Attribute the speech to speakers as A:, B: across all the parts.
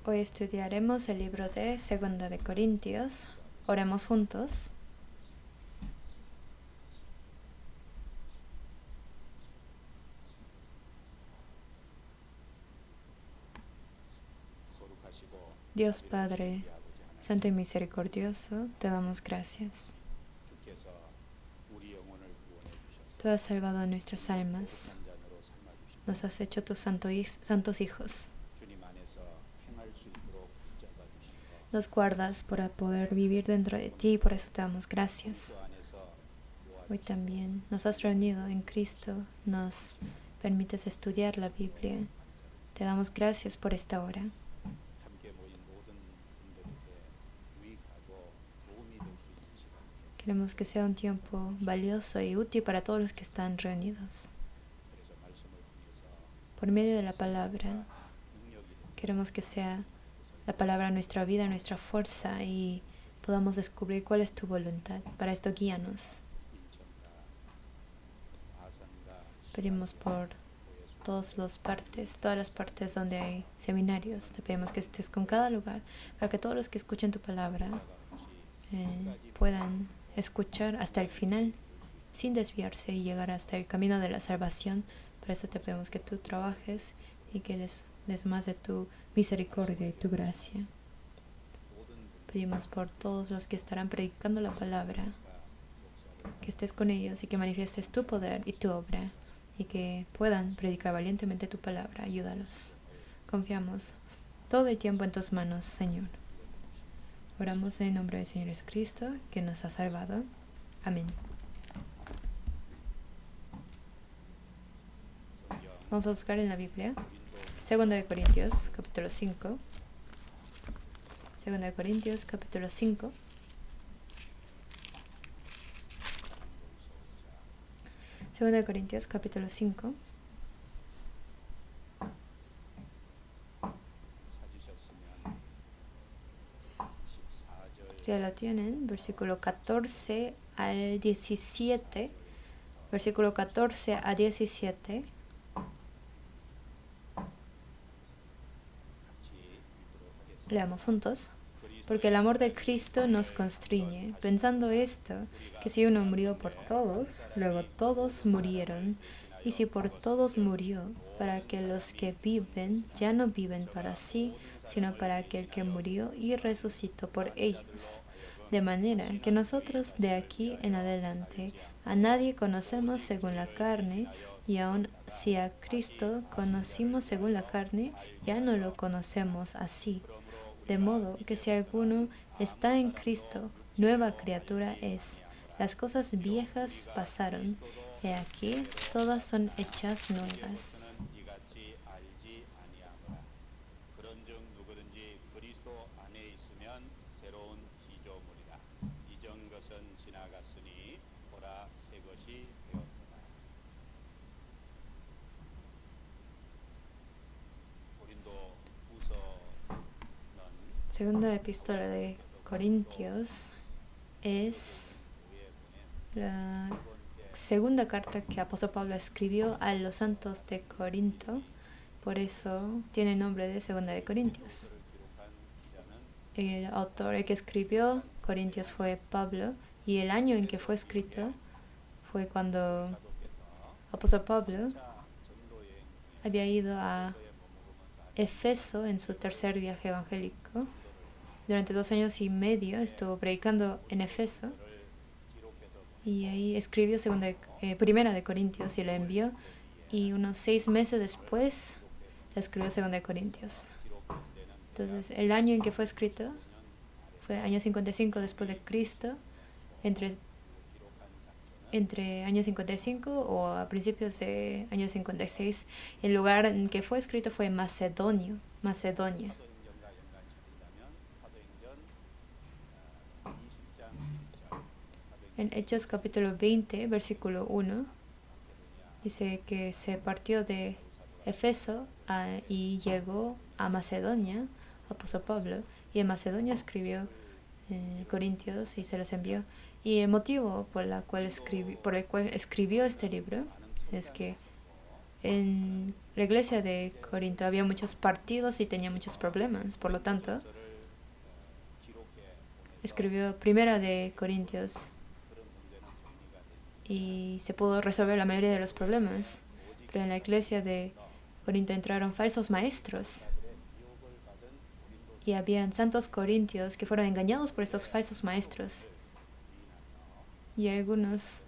A: Hoy estudiaremos el libro de Segunda de Corintios. Oremos juntos. Dios Padre, Santo y Misericordioso, te damos gracias. Tú has salvado nuestras almas. Nos has hecho tus santos hijos. Nos guardas para poder vivir dentro de ti y por eso te damos gracias. Hoy también nos has reunido en Cristo, nos permites estudiar la Biblia. Te damos gracias por esta hora. Queremos que sea un tiempo valioso y útil para todos los que están reunidos. Por medio de la palabra, queremos que sea la palabra nuestra vida, nuestra fuerza y podamos descubrir cuál es tu voluntad. Para esto guíanos. Pedimos por todas las partes donde hay seminarios. Te pedimos que estés con cada lugar para que todos los que escuchen tu palabra puedan escuchar hasta el final sin desviarse y llegar hasta el camino de la salvación. Por eso te pedimos que tú trabajes y que les des más de tu misericordia y tu gracia. Pedimos por todos los que estarán predicando la palabra, que estés con ellos y que manifiestes tu poder y tu obra y que puedan predicar valientemente tu palabra. Ayúdalos. Confiamos todo el tiempo en tus manos, Señor. Oramos en el nombre del Señor Jesucristo, que nos ha salvado. Amén. Vamos a buscar en la Biblia. Segunda de Corintios, capítulo 5. Segunda de Corintios, capítulo 5. Segunda de Corintios, capítulo 5. Si ya la tienen, versículo 14 al 17. Versículo 14 a 17. Leamos juntos. Porque el amor de Cristo nos constriñe, pensando esto, que si uno murió por todos, luego todos murieron. Y si por todos murió, para que los que viven ya no viven para sí, sino para aquel que murió y resucitó por ellos. De manera que nosotros de aquí en adelante a nadie conocemos según la carne, y aun si a Cristo conocimos según la carne, ya no lo conocemos así. De modo que si alguno está en Cristo, nueva criatura es. Las cosas viejas pasaron, he aquí, todas son hechas nuevas. Segunda epístola de Corintios es la segunda carta que apóstol Pablo escribió a los santos de Corinto. Por eso tiene el nombre de Segunda de Corintios. El autor, el que escribió Corintios, fue Pablo, y el año en que fue escrito fue cuando apóstol Pablo había ido a Éfeso en su tercer viaje evangélico. Durante 2 años y medio estuvo predicando en Éfeso y ahí escribió Primera de Corintios y la envió, y unos 6 meses después la escribió Segunda de Corintios. Entonces el año en que fue escrito fue año 55 después de Cristo. Entre año 55 o a principios de año 56, el lugar en que fue escrito fue Macedonia. En Hechos capítulo 20, versículo 1, dice que se partió de Éfeso y llegó a Macedonia, apóstol Pablo, y en Macedonia escribió Corintios y se los envió. Y el motivo por el cual escribió este libro es que En la iglesia de Corinto había muchos partidos y tenía muchos problemas. Por lo tanto, escribió Primera de Corintios y se pudo resolver la mayoría de los problemas. Pero en la iglesia de Corinto entraron falsos maestros y habían santos corintios que fueron engañados por estos falsos maestros. Y algunos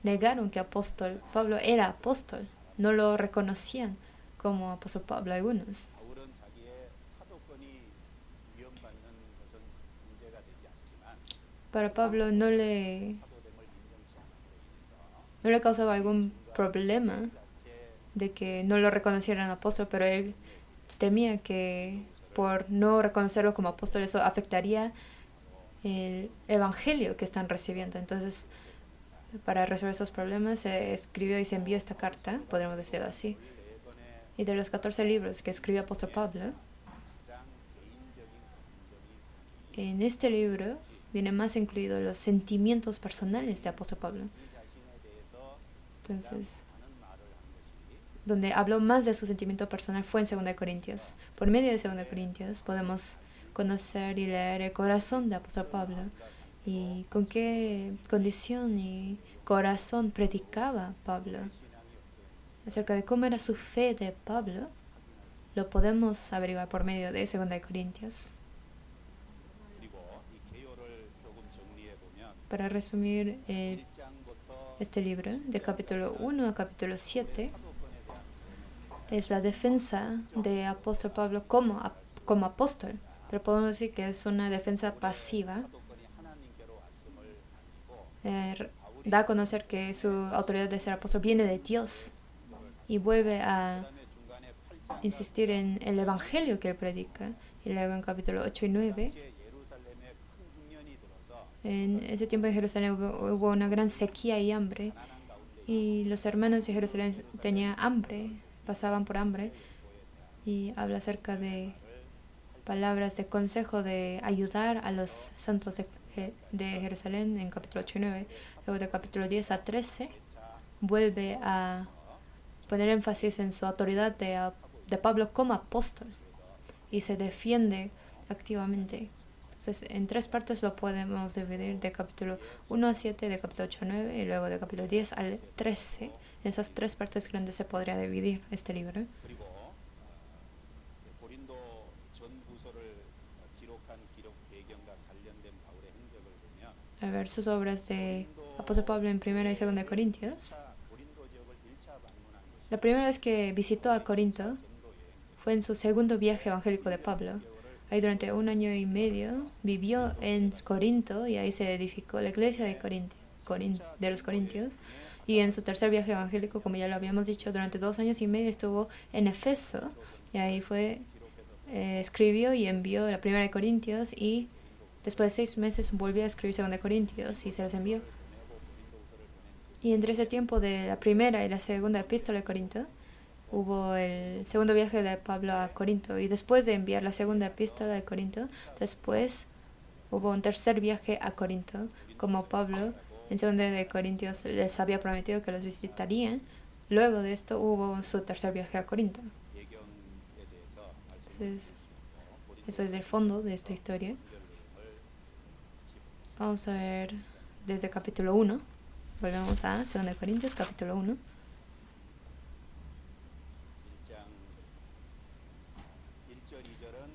A: negaron que apóstol Pablo era apóstol. No lo reconocían como apóstol Pablo algunos. Para Pablo no le causaba algún problema de que no lo reconocieran apóstol, pero él temía que por no reconocerlo como apóstol eso afectaría el evangelio que están recibiendo. Entonces, para resolver esos problemas se escribió y se envió esta carta, podríamos decirlo así. Y de los 14 libros que escribió apóstol Pablo, en este libro viene más incluidos los sentimientos personales de apóstol Pablo. Entonces, donde habló más de su sentimiento personal fue en 2 Corintios. Por medio de 2 Corintios podemos conocer y leer el corazón de apóstol Pablo y con qué condición y corazón predicaba Pablo. Acerca de cómo era su fe de Pablo, lo podemos averiguar por medio de 2 Corintios. Para resumir este libro, de capítulo 1 a capítulo 7, es la defensa de apóstol Pablo como apóstol. Pero podemos decir que es una defensa pasiva. Da a conocer que su autoridad de ser apóstol viene de Dios y vuelve a insistir en el evangelio que él predica. Y luego en capítulo 8 y 9, en ese tiempo en Jerusalén hubo una gran sequía y hambre, y los hermanos de Jerusalén tenían hambre, pasaban por hambre, y habla acerca de palabras de consejo de ayudar a los santos de Jerusalén en capítulo 8 y 9. Luego de capítulo 10 a 13 vuelve a poner énfasis en su autoridad de Pablo como apóstol y se defiende activamente. Entonces, en 3 partes lo podemos dividir, de capítulo 1 a 7, de capítulo 8 a 9 y luego de capítulo 10 al 13. En esas 3 partes grandes se podría dividir este libro. A ver sus obras de apóstol Pablo en 1 y 2 Corintios. La primera vez que visitó a Corinto fue en su segundo viaje evangélico de Pablo. Ahí durante 1 año y medio vivió en Corinto y ahí se edificó la iglesia de los Corintios. Y en su tercer viaje evangélico, como ya lo habíamos dicho, durante 2 años y medio estuvo en Efeso. Y ahí escribió y envió la primera de Corintios, y después de 6 meses volvió a escribir 2 Corintios y se los envió. Y entre ese tiempo de la primera y la segunda epístola de Corinto, hubo el segundo viaje de Pablo a Corinto. Y después de enviar la segunda epístola de Corinto, después hubo un tercer viaje a Corinto. Como Pablo en 2 de Corintios les había prometido que los visitarían, luego de esto hubo su tercer viaje a Corinto. Entonces, eso es el fondo de esta historia. Vamos a ver desde capítulo 1. Volvemos a 2 Corintios, capítulo 1.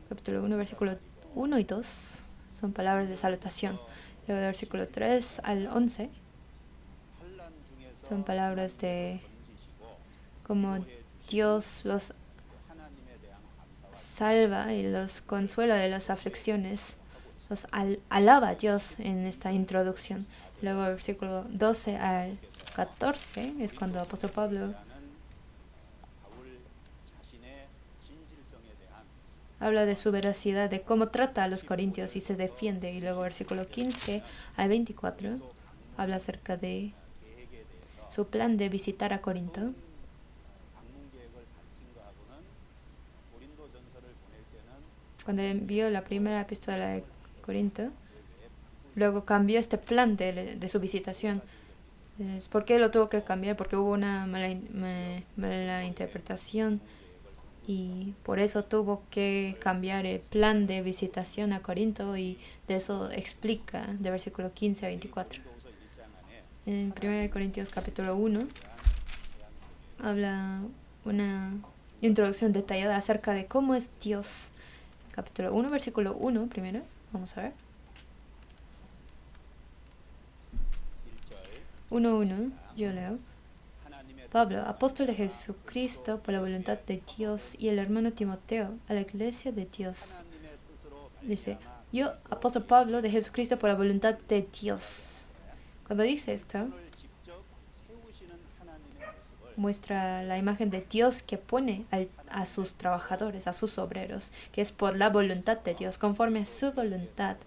A: Capítulo 1, versículo 1 y 2 son palabras de salutación. Luego del versículo 3 al 11 son palabras de cómo Dios los salva y los consuela de las aflicciones. Los alaba a Dios en esta introducción. Luego del versículo 12 al 14 es cuando el apóstol Pablo habla de su veracidad, de cómo trata a los corintios y se defiende. Y luego versículo 15 al 24 habla acerca de su plan de visitar a Corinto. Cuando envió la primera epístola de Corinto, luego cambió este plan de su visitación. ¿Por qué lo tuvo que cambiar? Porque hubo una mala interpretación y por eso tuvo que cambiar el plan de visitación a Corinto, y de eso explica de versículo 15 a 24. En 1 Corintios capítulo 1 habla una introducción detallada acerca de cómo es Dios. Capítulo 1, versículo 1 primero. Vamos a ver. 1:1, yo leo. Pablo, apóstol de Jesucristo por la voluntad de Dios, y el hermano Timoteo, a la iglesia de Dios. Dice, yo, apóstol Pablo de Jesucristo por la voluntad de Dios. Cuando dice esto, muestra la imagen de Dios que pone a sus trabajadores, a sus obreros, que es por la voluntad de Dios, conforme a su voluntad.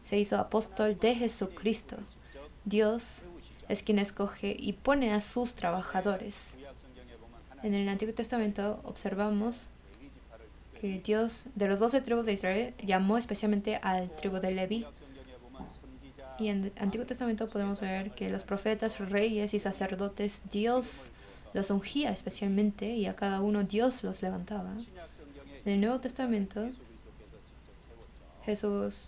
A: Se hizo apóstol de Jesucristo. Dios es quien escoge y pone a sus trabajadores. En el Antiguo Testamento observamos que Dios, de los 12 tribus de Israel, llamó especialmente al tribu de Leví. Y en el Antiguo Testamento podemos ver que los profetas, reyes y sacerdotes, Dios los ungía especialmente, y a cada uno Dios los levantaba. En el Nuevo Testamento, Jesús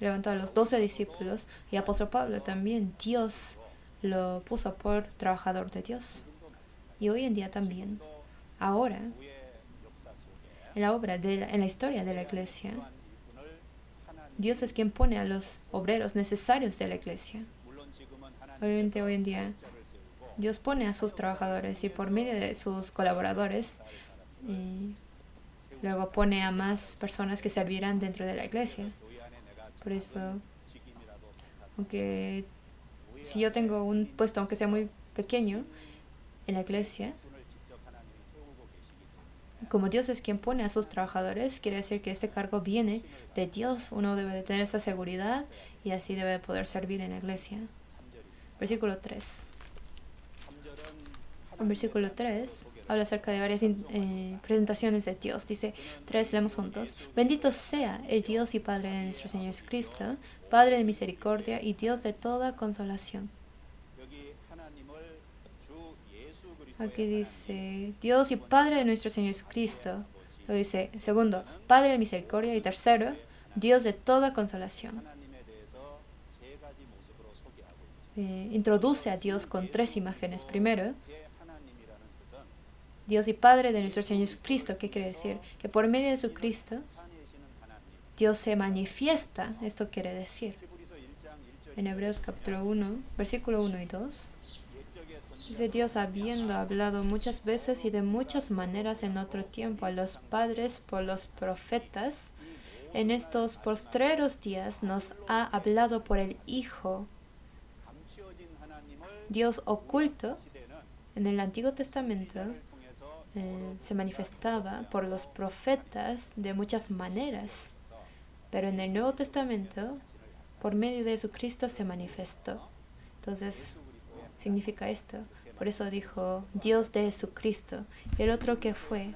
A: levantó a los 12 discípulos, y apóstol Pablo también. Dios lo puso por trabajador de Dios. Y hoy en día también, ahora, en la historia de la iglesia, Dios es quien pone a los obreros necesarios de la iglesia. Obviamente hoy en día Dios pone a sus trabajadores, y por medio de sus colaboradores luego pone a más personas que servirán dentro de la iglesia. Por eso, aunque si yo tengo un puesto, aunque sea muy pequeño, en la iglesia, como Dios es quien pone a sus trabajadores, quiere decir que este cargo viene de Dios. Uno debe de tener esa seguridad, y así debe poder servir en la iglesia. Versículo 3. En versículo 3 habla acerca de varias presentaciones de Dios. Dice 3, leemos juntos. Bendito sea el Dios y Padre de nuestro Señor Jesucristo, Padre de misericordia y Dios de toda consolación. Aquí dice Dios y Padre de nuestro Señor Jesucristo. Lo dice segundo, Padre de misericordia, y tercero, Dios de toda consolación. Introduce a Dios con 3 imágenes. Primero, Dios y Padre de nuestro Señor Jesucristo. ¿Qué quiere decir? Que por medio de Jesucristo Dios se manifiesta. Esto quiere decir, en Hebreos capítulo 1, versículo 1 y 2, dice: Dios, habiendo hablado muchas veces y de muchas maneras en otro tiempo a los padres por los profetas, en estos postreros días nos ha hablado por el Hijo. Dios oculto en el Antiguo Testamento se manifestaba por los profetas de muchas maneras, pero en el Nuevo Testamento, por medio de Jesucristo, se manifestó. Entonces, significa esto. Por eso dijo Dios de Jesucristo. Y el otro que fue,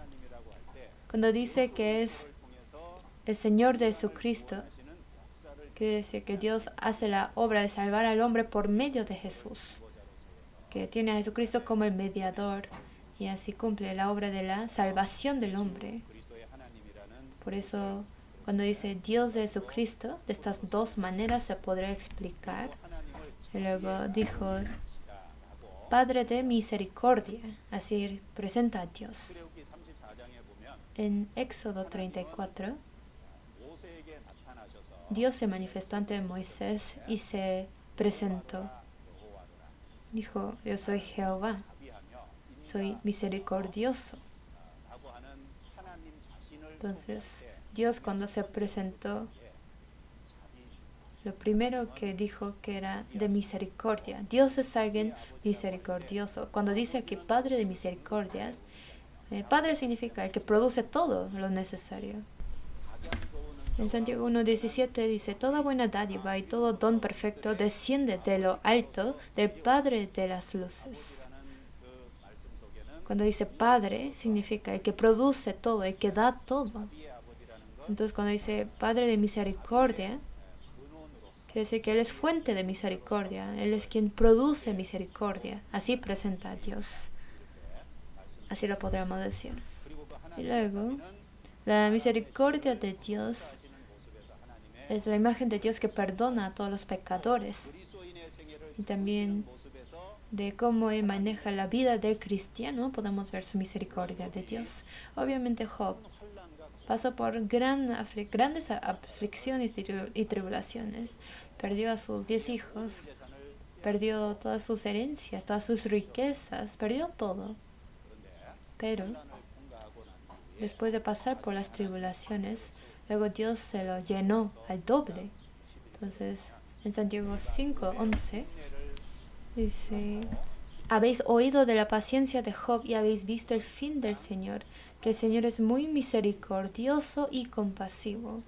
A: cuando dice que es el Señor de Jesucristo, quiere decir que Dios hace la obra de salvar al hombre por medio de Jesús, que tiene a Jesucristo como el mediador, y así cumple la obra de la salvación del hombre. Por eso, cuando dice Dios de Jesucristo, de estas 2 maneras se podrá explicar. Y luego dijo Padre de misericordia, así presenta a Dios. En Éxodo 34, Dios se manifestó ante Moisés y se presentó. Dijo: yo soy Jehová, soy misericordioso. Entonces, Dios, cuando se presentó, lo primero que dijo que era de misericordia. Dios es alguien misericordioso. Cuando dice aquí Padre de misericordia, Padre significa el que produce todo lo necesario. En Santiago 1:17 dice: toda buena dádiva y todo don perfecto desciende de lo alto, del Padre de las luces. Cuando dice Padre, significa el que produce todo, el que da todo. Entonces, cuando dice Padre de misericordia, quiere decir que Él es fuente de misericordia. Él es quien produce misericordia. Así presenta a Dios. Así lo podríamos decir. Y luego, la misericordia de Dios es la imagen de Dios que perdona a todos los pecadores. Y también de cómo Él maneja la vida del cristiano, podemos ver su misericordia de Dios. Obviamente Job pasó por grandes aflicciones y tribulaciones. Perdió a sus 10 hijos, perdió todas sus herencias, todas sus riquezas, perdió todo. Pero después de pasar por las tribulaciones, luego Dios se lo llenó al doble. Entonces, en Santiago 5:11 dice: habéis oído de la paciencia de Job y habéis visto el fin del Señor, que el Señor es muy misericordioso y compasivo.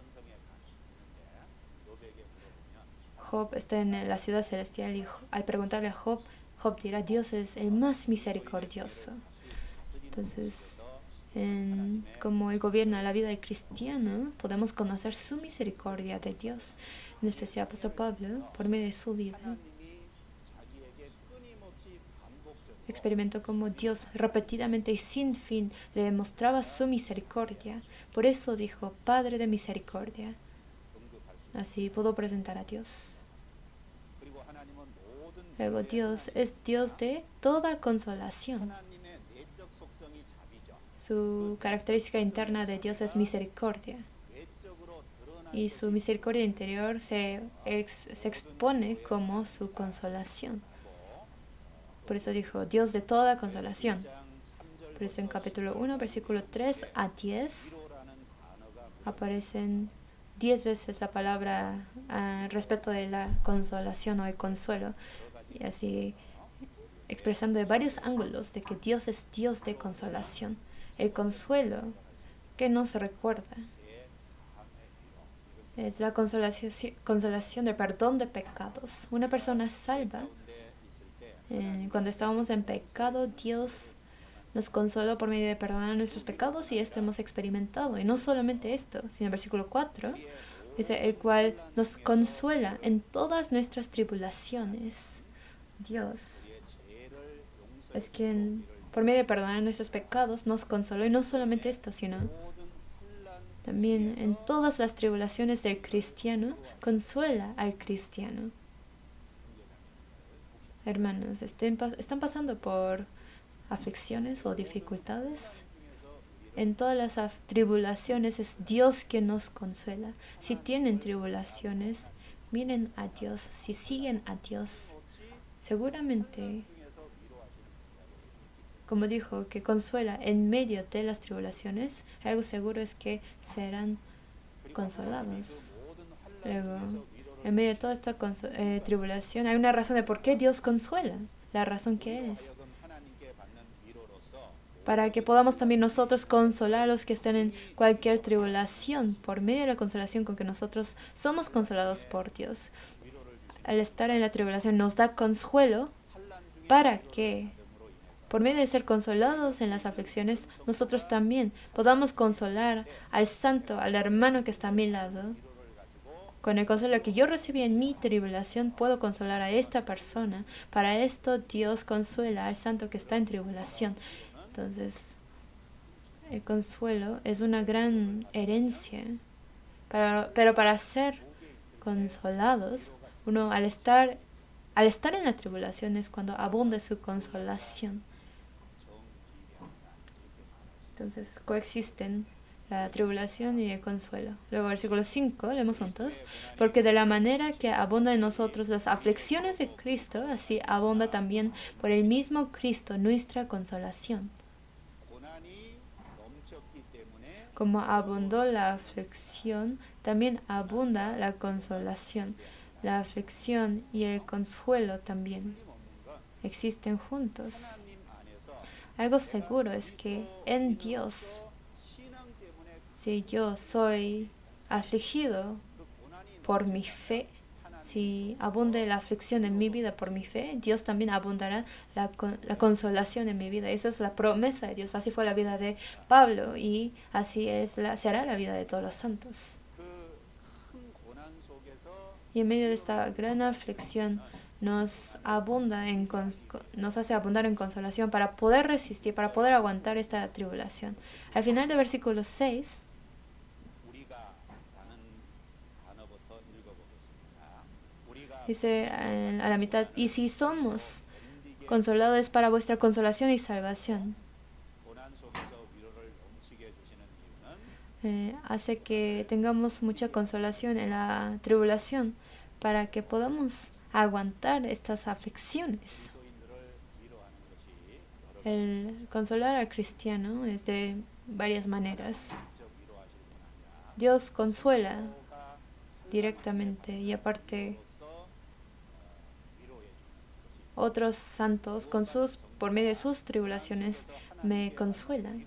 A: Job está en la ciudad celestial y al preguntarle a Job, Job dirá: Dios es el más misericordioso. Entonces, como Él gobierna la vida del cristiano, podemos conocer su misericordia de Dios. En especial, el apóstol Pablo, por medio de su vida, experimentó como Dios repetidamente y sin fin le demostraba su misericordia. Por eso dijo: Padre de misericordia. Así pudo presentar a Dios. Luego, Dios es Dios de toda consolación. Su característica interna de Dios es misericordia. Y su misericordia interior se expone como su consolación. Por eso dijo: Dios de toda consolación. Por eso en capítulo 1, versículo 3 a 10, aparecen 10 veces la palabra respecto de la consolación o el consuelo. Y así expresando de varios ángulos de que Dios es Dios de consolación. El consuelo que nos recuerda es la consolación del perdón de pecados. Una persona salva, cuando estábamos en pecado, Dios nos consoló por medio de perdonar nuestros pecados, y esto hemos experimentado. Y no solamente esto, sino en el versículo 4 dice: el cual nos consuela en todas nuestras tribulaciones. Dios es quien, por medio de perdonar nuestros pecados, nos consoló. Y no solamente esto, sino también en todas las tribulaciones del cristiano, consuela al cristiano. Hermanos, están pasando por aflicciones o dificultades. En todas las tribulaciones es Dios quien nos consuela. Si tienen tribulaciones, miren a Dios. Si siguen a Dios, seguramente, como dijo, que consuela en medio de las tribulaciones, algo seguro es que serán consolados. Luego, en medio de toda esta tribulación, hay una razón de por qué Dios consuela. La razón que es para que podamos también nosotros consolar a los que estén en cualquier tribulación, por medio de la consolación con que nosotros somos consolados por Dios. Al estar en la tribulación nos da consuelo para que, por medio de ser consolados en las aflicciones, nosotros también podamos consolar al santo, al hermano que está a mi lado. Con el consuelo que yo recibí en mi tribulación, puedo consolar a esta persona. Para esto Dios consuela al santo que está en tribulación. Entonces, el consuelo es una gran herencia. Pero para ser consolados, uno al estar en la tribulación es cuando abunda su consolación. Entonces, coexisten la tribulación y el consuelo. Luego, versículo 5, leemos juntos: porque de la manera que abunda en nosotros las aflicciones de Cristo, así abunda también por el mismo Cristo nuestra consolación. Como abundó la aflicción, también abunda la consolación. La aflicción y el consuelo también existen juntos. Algo seguro es que en Dios, si yo soy afligido por mi fe, si abunde la aflicción en mi vida por mi fe, Dios también abundará la consolación en mi vida. Esa es la promesa de Dios. Así fue la vida de Pablo y así será la vida de todos los santos. Y en medio de esta gran aflicción nos hace abundar en consolación para poder resistir, para poder aguantar esta tribulación. Al final del versículo 6 dice a la mitad, y si somos consolados es para vuestra consolación y salvación. Hace que tengamos mucha consolación en la tribulación para que podamos aguantar estas aflicciones. El consolar al cristiano es de varias maneras. Dios consuela directamente y aparte otros santos por medio de sus tribulaciones me consuelan.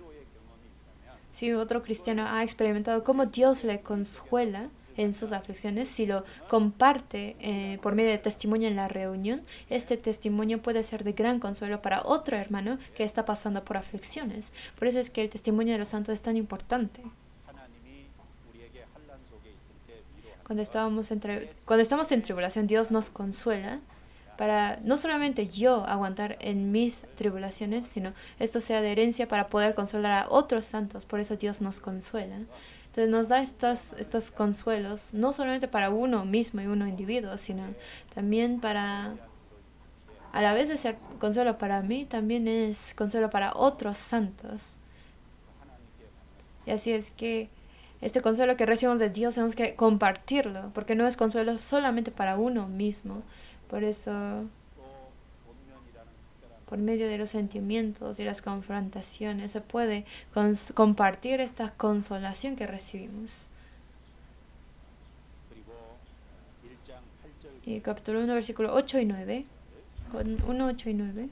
A: Si otro cristiano ha experimentado cómo Dios le consuela en sus aflicciones, si lo comparte por medio de testimonio en la reunión, este testimonio puede ser de gran consuelo para otro hermano que está pasando por aflicciones. Por eso es que el testimonio de los santos es tan importante. Cuando estamos en tribulación, Dios nos consuela para no solamente yo aguantar en mis tribulaciones, sino esto sea de herencia para poder consolar a otros santos. Por eso Dios nos consuela. Entonces nos da estos consuelos, no solamente para uno mismo y uno individuo, sino también para, a la vez de ser consuelo para mí, también es consuelo para otros santos. Y así es que este consuelo que recibimos de Dios tenemos que compartirlo, porque no es consuelo solamente para uno mismo. Por eso, por medio de los sentimientos y las confrontaciones, se puede compartir esta consolación que recibimos. Y capítulo 1, versículo 8 y 9. 1, 8 y 9.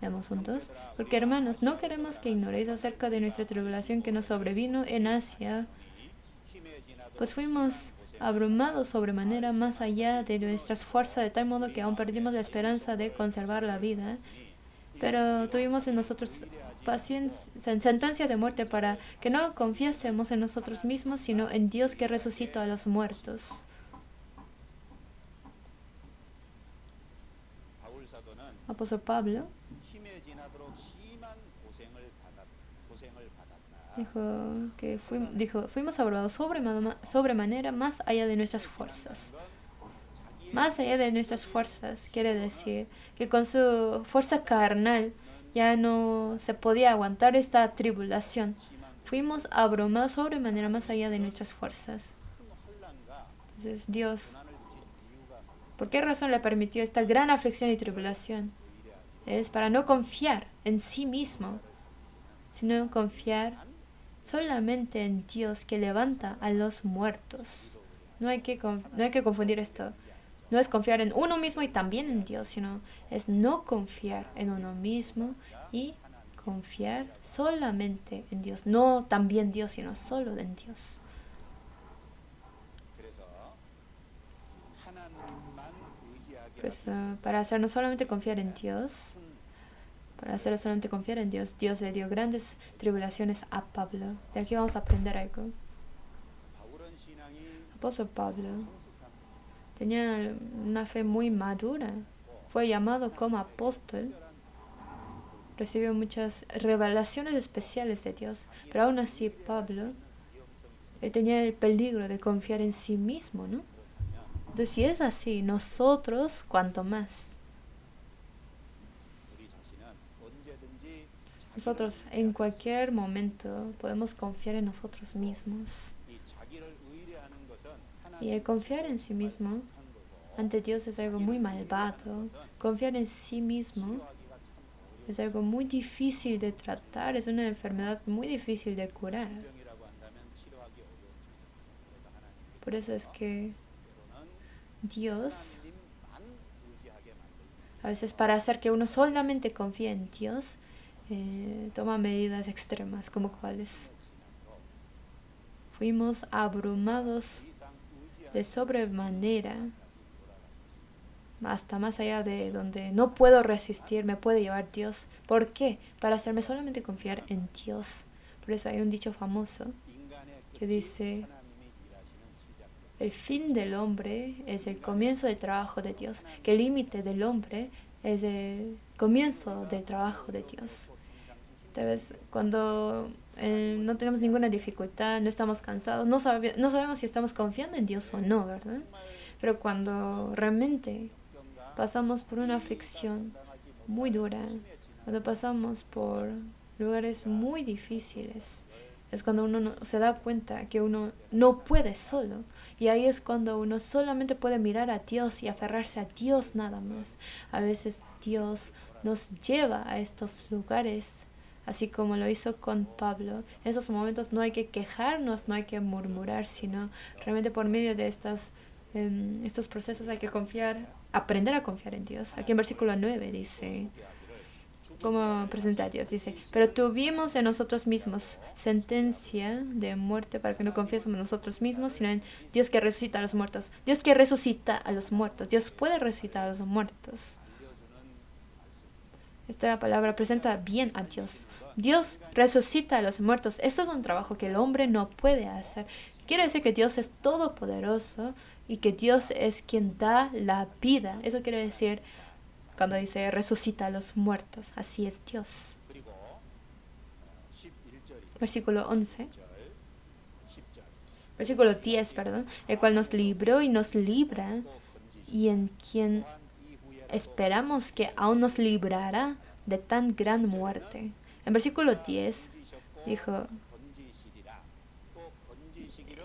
A: Leamos juntos. Porque hermanos, no queremos que ignoréis acerca de nuestra tribulación que nos sobrevino en Asia, pues fuimos abrumados sobremanera más allá de nuestras fuerzas, de tal modo que aún perdimos la esperanza de conservar la vida. Pero tuvimos en nosotros sentencia de muerte para que no confiásemos en nosotros mismos, sino en Dios que resucitó a los muertos. Apóstol Pablo dijo, fuimos abrumados sobremanera más allá de nuestras fuerzas. Más allá de nuestras fuerzas quiere decir que con su fuerza carnal ya no se podía aguantar esta tribulación. Fuimos abrumados sobremanera más allá de nuestras fuerzas. Entonces Dios, ¿por qué razón le permitió esta gran aflicción y tribulación? Es para no confiar en sí mismo, sino confiar solamente en Dios que levanta a los muertos. No hay que confundir esto. No es confiar en uno mismo y también en Dios, sino es no confiar en uno mismo y confiar solamente en Dios. No también Dios, sino solo en Dios. Pues, para hacernos solamente confiar en Dios, Dios le dio grandes tribulaciones a Pablo. De aquí vamos a aprender algo. Apóstol Pablo tenía una fe muy madura. Fue llamado como apóstol. Recibió muchas revelaciones especiales de Dios. Pero aún así Pablo tenía el peligro de confiar en sí mismo, ¿no? Entonces si es así, nosotros cuanto más. Nosotros en cualquier momento podemos confiar en nosotros mismos. Y el confiar en sí mismo ante Dios es algo muy malvado. Confiar en sí mismo es algo muy difícil de tratar. Es una enfermedad muy difícil de curar. Por eso es que Dios, a veces para hacer que uno solamente confíe en Dios, toma medidas extremas, como cuáles. Fuimos abrumados de sobremanera, hasta más allá de donde no puedo resistir, me puede llevar Dios. ¿Por qué? Para hacerme solamente confiar en Dios. Por eso hay un dicho famoso que dice, el fin del hombre es el comienzo del trabajo de Dios, que el límite del hombre es el comienzo del trabajo de Dios. Tal vez cuando no tenemos ninguna dificultad, no estamos cansados, no sabemos si estamos confiando en Dios o no, ¿verdad? Pero cuando realmente pasamos por una aflicción muy dura, cuando pasamos por lugares muy difíciles, es cuando uno se da cuenta que uno no puede solo. Y ahí es cuando uno solamente puede mirar a Dios y aferrarse a Dios nada más. A veces Dios nos lleva a estos lugares, así como lo hizo con Pablo. En esos momentos no hay que quejarnos, no hay que murmurar, sino realmente por medio de estos procesos hay que confiar, aprender a confiar en Dios. Aquí en versículo 9 dice, como presenta a Dios, dice, pero tuvimos en nosotros mismos sentencia de muerte para que no confiésemos en nosotros mismos, sino en Dios que resucita a los muertos. Dios que resucita a los muertos. Dios puede resucitar a los muertos. Esta palabra presenta bien a Dios. Dios resucita a los muertos. Esto es un trabajo que el hombre no puede hacer. Quiere decir que Dios es todopoderoso y que Dios es quien da la vida. Eso quiere decir cuando dice resucita a los muertos. Así es Dios. Versículo 11. Versículo 10, perdón. El cual nos libró y nos libra, y en quien esperamos que aún nos librará de tan gran muerte. En versículo 10 dijo,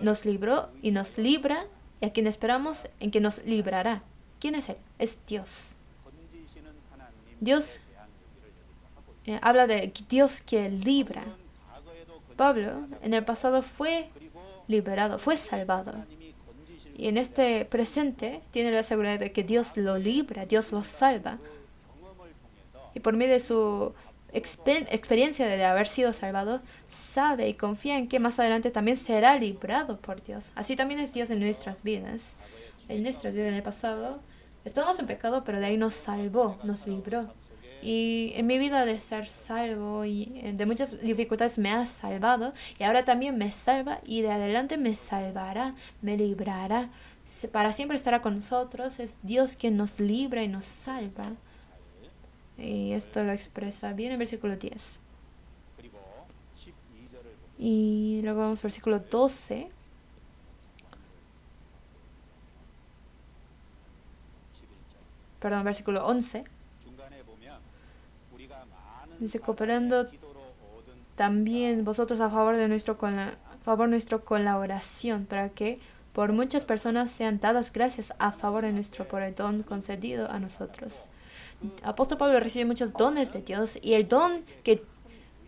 A: nos libró y nos libra, y a quien esperamos en que nos librará. ¿Quién es Él? Es Dios. Dios habla de Dios que libra. Pablo en el pasado fue liberado, fue salvado. Y en este presente tiene la seguridad de que Dios lo libra, Dios lo salva. Y por medio de su experiencia de haber sido salvado, sabe y confía en que más adelante también será librado por Dios. Así también es Dios en nuestras vidas. En nuestras vidas en el pasado, estábamos en pecado, pero de ahí nos salvó, nos libró. Y en mi vida de ser salvo y de muchas dificultades me ha salvado, y ahora también me salva, y de adelante me salvará, me librará. Para siempre estará con nosotros. Es Dios quien nos libra y nos salva. Y esto lo expresa bien en versículo 10. Y luego vamos al versículo 12. Perdón, versículo 11. Dice, cooperando también vosotros a favor nuestro con la oración, para que por muchas personas sean dadas gracias a favor de nuestro por el don concedido a nosotros. Apóstol Pablo recibe muchos dones de Dios, y el don que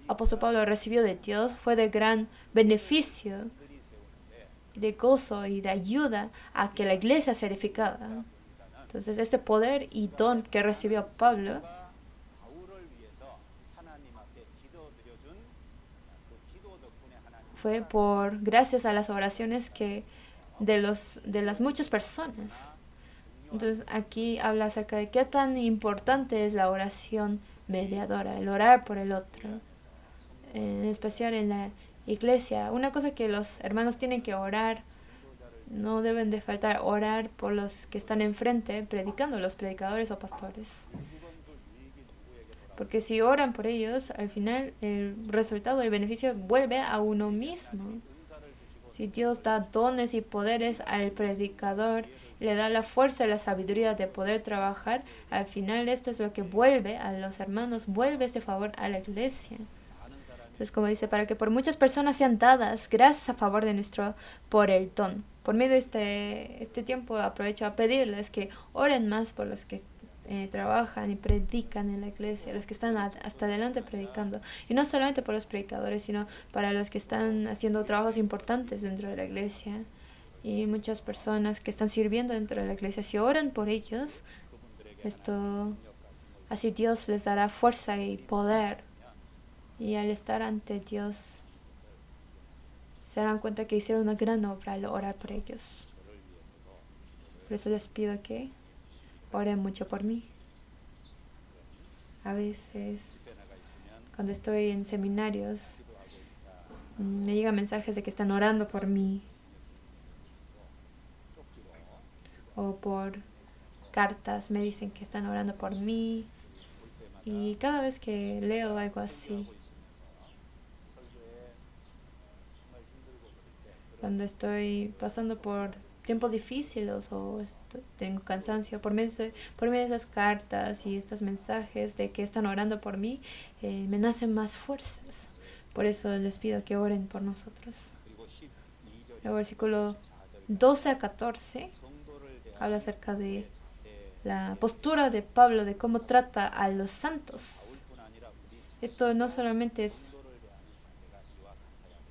A: Apóstol Pablo recibió de Dios fue de gran beneficio, de gozo y de ayuda a que la iglesia sea edificada. Entonces este poder y don que recibió Pablo fue por gracias a las oraciones de las muchas personas. Entonces aquí habla acerca de qué tan importante es la oración mediadora, el orar por el otro, en especial en la iglesia. Una cosa que los hermanos tienen que orar, no deben de faltar orar por los que están enfrente predicando, los predicadores o pastores. Porque si oran por ellos, al final el resultado, el beneficio vuelve a uno mismo. Si Dios da dones y poderes al predicador, le da la fuerza y la sabiduría de poder trabajar, al final esto es lo que vuelve a los hermanos, vuelve este favor a la iglesia. Entonces, como dice, para que por muchas personas sean dadas gracias a favor de nuestro por el don. Por medio de este tiempo aprovecho a pedirles que oren más por los que trabajan y predican en la iglesia, los que están hasta adelante predicando, y no solamente por los predicadores, sino para los que están haciendo trabajos importantes dentro de la iglesia, y muchas personas que están sirviendo dentro de la iglesia. Si oran por ellos, así Dios les dará fuerza y poder, y al estar ante Dios se darán cuenta que hicieron una gran obra al orar por ellos. Por eso les pido que oren mucho por mí. A veces, cuando estoy en seminarios, me llegan mensajes de que están orando por mí. o por cartas me dicen que están orando por mí. Y cada vez que leo algo así, cuando estoy pasando por tiempos difíciles o tengo cansancio, por medio de esas cartas y estos mensajes de que están orando por mí, me nacen más fuerzas. Por eso les pido que oren por nosotros. El versículo 12 a 14 habla acerca de la postura de Pablo, de cómo trata a los santos. Esto no solamente es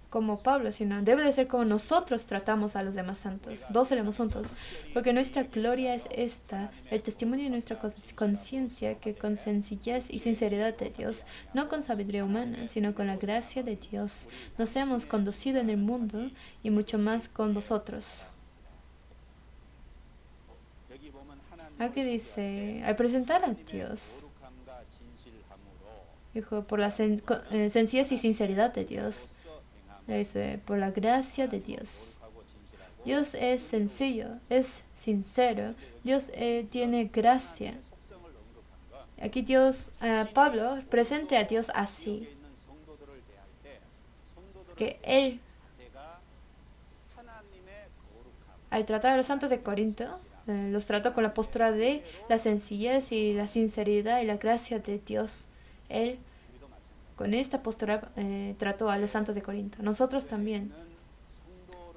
A: como Pablo, sino debe de ser como nosotros tratamos a los demás santos. 12 leemos juntos. Porque nuestra gloria es esta, el testimonio de nuestra conciencia, que con sencillez y sinceridad de Dios, no con sabiduría humana, sino con la gracia de Dios, nos hemos conducido en el mundo y mucho más con vosotros. Aquí dice, al presentar a Dios, dijo, por la sencillez y sinceridad de Dios, dice, por la gracia de Dios. Dios es sencillo, es sincero, Dios tiene gracia. Aquí Pablo presenta a Dios así, que él, al tratar a los santos de Corinto, los trató con la postura de la sencillez y la sinceridad y la gracia de Dios. Él, con esta postura, trató a los santos de Corinto. Nosotros también,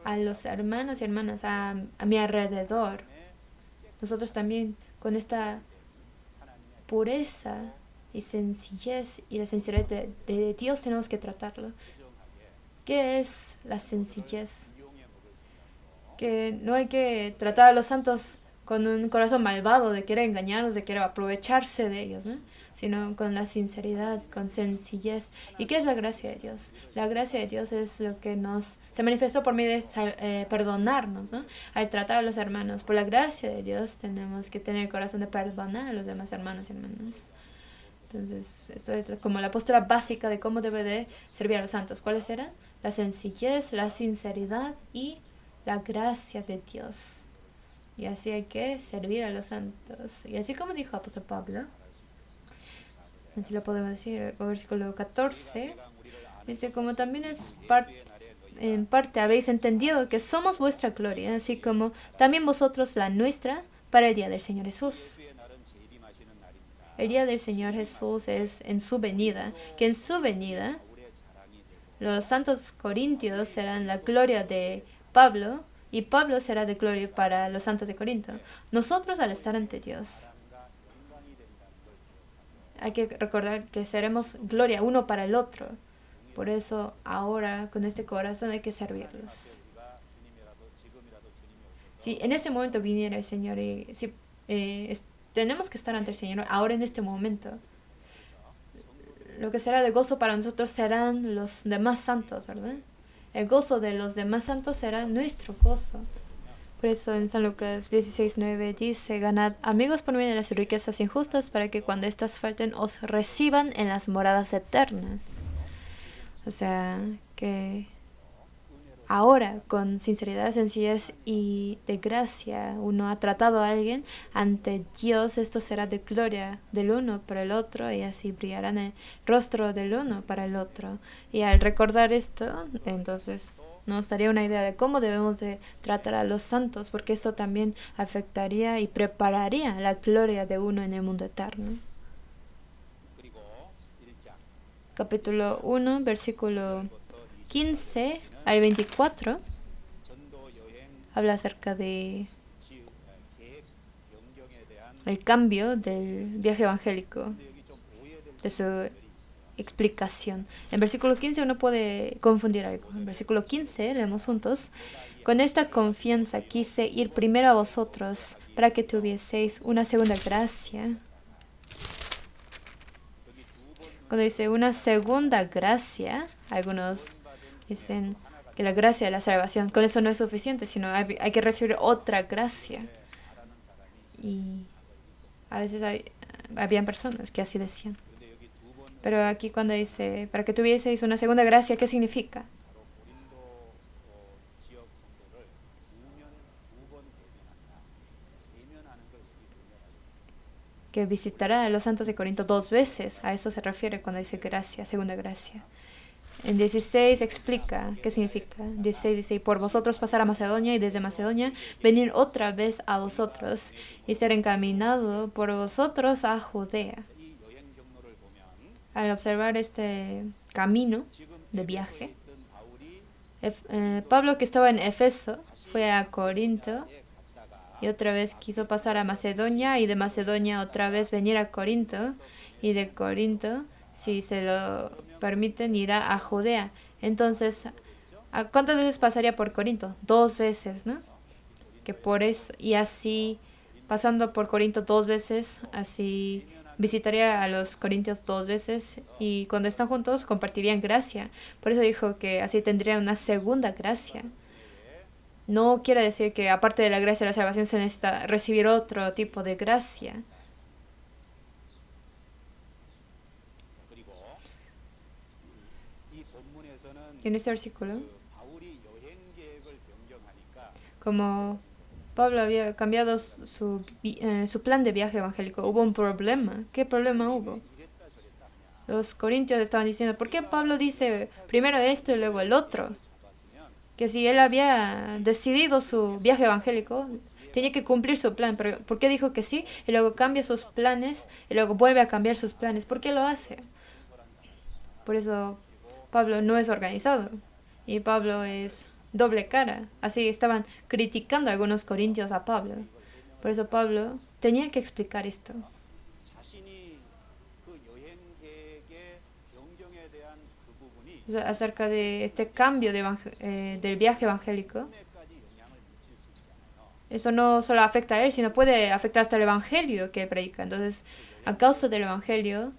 A: a los hermanos y hermanas a mi alrededor, nosotros también, con esta pureza y sencillez y la sinceridad de Dios, tenemos que tratarlo. ¿Qué es la sencillez? Que no hay que tratar a los santos con un corazón malvado de querer engañarlos, de querer aprovecharse de ellos, ¿no? Sino con la sinceridad, con sencillez. ¿Y qué es la gracia de Dios? La gracia de Dios es lo que se manifestó por medio de perdonarnos, ¿no? Al tratar a los hermanos. Por la gracia de Dios tenemos que tener el corazón de perdonar a los demás hermanos y hermanas. Entonces, esto es como la postura básica de cómo debe de servir a los santos. ¿Cuáles eran? La sencillez, la sinceridad y la gracia de Dios. Y así hay que servir a los santos. Y así como dijo apóstol Pablo, así lo podemos decir, el versículo 14, dice, como también en parte habéis entendido que somos vuestra gloria, así como también vosotros la nuestra, para el día del Señor Jesús. El día del Señor Jesús es en su venida, que en su venida los santos corintios serán la gloria de Pablo, y Pablo será de gloria para los santos de Corinto. Nosotros, al estar ante Dios, hay que recordar que seremos gloria uno para el otro. Por eso ahora con este corazón hay que servirlos. Si en ese momento viniera el Señor y si tenemos que estar ante el Señor ahora en este momento, lo que será de gozo para nosotros serán los demás santos, ¿verdad? El gozo de los demás santos será nuestro gozo. Por eso en San Lucas 16:9 dice, ganad amigos por medio de las riquezas injustas, para que cuando éstas falten os reciban en las moradas eternas. O sea, que ahora con sinceridad, sencillez y de gracia uno ha tratado a alguien ante Dios, esto será de gloria del uno para el otro, y así brillará en el rostro del uno para el otro. Y al recordar esto, entonces nos daría una idea de cómo debemos de tratar a los santos, porque esto también afectaría y prepararía la gloria de uno en el mundo eterno. Capítulo 1, versículo 15 al 24 habla acerca de el cambio del viaje evangélico, de su explicación. En versículo 15 uno puede confundir algo. En versículo 15 leemos juntos: con esta confianza quise ir primero a vosotros, para que tuvieseis una segunda gracia. Cuando dice una segunda gracia, algunos dicen que la gracia de la salvación, con eso no es suficiente, sino hay que recibir otra gracia. Y a veces habían personas que así decían. Pero aquí cuando dice, para que tuvieseis una segunda gracia, ¿qué significa? que visitará a los santos de Corinto 2 veces. A eso se refiere cuando dice gracia, segunda gracia. En 16 explica qué significa. 16 dice, y por vosotros pasar a Macedonia, y desde Macedonia venir otra vez a vosotros, y ser encaminado por vosotros a Judea. Al observar este camino de viaje, Pablo, que estaba en Éfeso, fue a Corinto y otra vez quiso pasar a Macedonia, y de Macedonia otra vez venir a Corinto, y de Corinto, si se lo permiten, irá a Judea. Entonces, ¿cuántas veces pasaría por Corinto? 2 veces, ¿no? Que por eso, y así, pasando por Corinto 2 veces, así visitaría a los corintios 2 veces, y cuando están juntos compartirían gracia. Por eso dijo que así tendría una segunda gracia. No quiere decir que aparte de la gracia de la salvación se necesita recibir otro tipo de gracia. En este versículo, como Pablo había cambiado su plan de viaje evangélico, hubo un problema. ¿Qué problema hubo? Los corintios estaban diciendo, ¿por qué Pablo dice primero esto y luego el otro? Que si él había decidido su viaje evangélico, tenía que cumplir su plan. Pero ¿por qué dijo que sí? Y luego cambia sus planes y luego vuelve a cambiar sus planes. ¿Por qué lo hace? Por eso Pablo no es organizado. Y Pablo es doble cara. Así estaban criticando a algunos corintios a Pablo. Por eso Pablo tenía que explicar esto. O sea, acerca de este cambio del viaje evangélico. Eso no solo afecta a él, sino puede afectar hasta el evangelio que predica. Entonces, a causa del evangelio,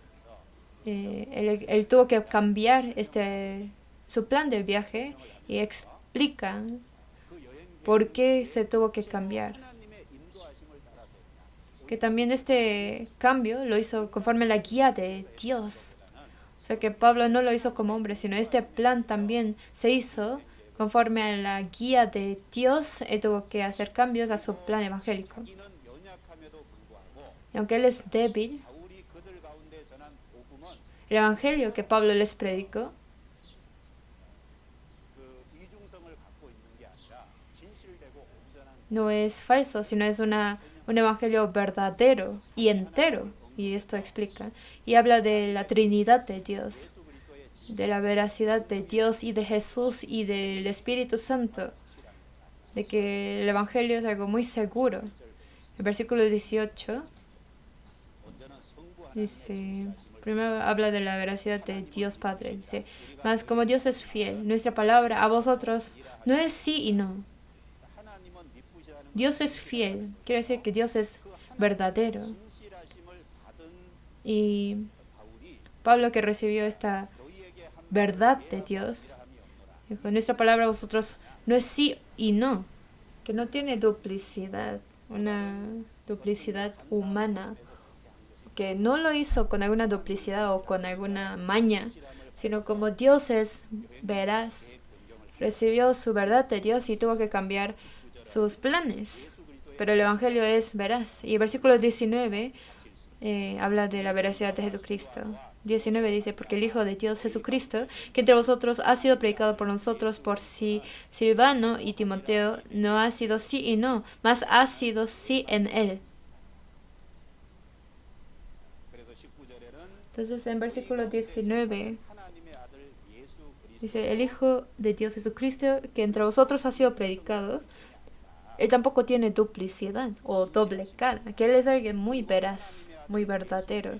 A: él tuvo que cambiar su plan del viaje, y explica por qué se tuvo que cambiar. Que también este cambio lo hizo conforme a la guía de Dios. O sea que Pablo no lo hizo como hombre, sino este plan también se hizo conforme a la guía de Dios. Él tuvo que hacer cambios a su plan evangélico. Y aunque él es débil, el evangelio que Pablo les predicó no es falso, sino es un evangelio verdadero y entero. Y esto explica. Y habla de la Trinidad de Dios, de la veracidad de Dios y de Jesús y del Espíritu Santo. De que el evangelio es algo muy seguro. El versículo 18 dice... Primero habla de la veracidad de Dios Padre. Dice, mas como Dios es fiel, nuestra palabra a vosotros no es sí y no. Dios es fiel. Quiere decir que Dios es verdadero. Y Pablo, que recibió esta verdad de Dios, dijo, nuestra palabra a vosotros no es sí y no. Que no tiene duplicidad. Una duplicidad humana. Que no lo hizo con alguna duplicidad o con alguna maña, sino como Dios es veraz, recibió su verdad de Dios y tuvo que cambiar sus planes. Pero el evangelio es veraz. Y el versículo 19 habla de la veracidad de Jesucristo. 19 dice, porque el Hijo de Dios Jesucristo, que entre vosotros ha sido predicado por nosotros, por Silvano y Timoteo, no ha sido sí y no, mas ha sido sí en él. Entonces en versículo 19 dice, el Hijo de Dios Jesucristo, que entre vosotros ha sido predicado, él tampoco tiene duplicidad o doble cara, que él es alguien muy veraz, muy verdadero.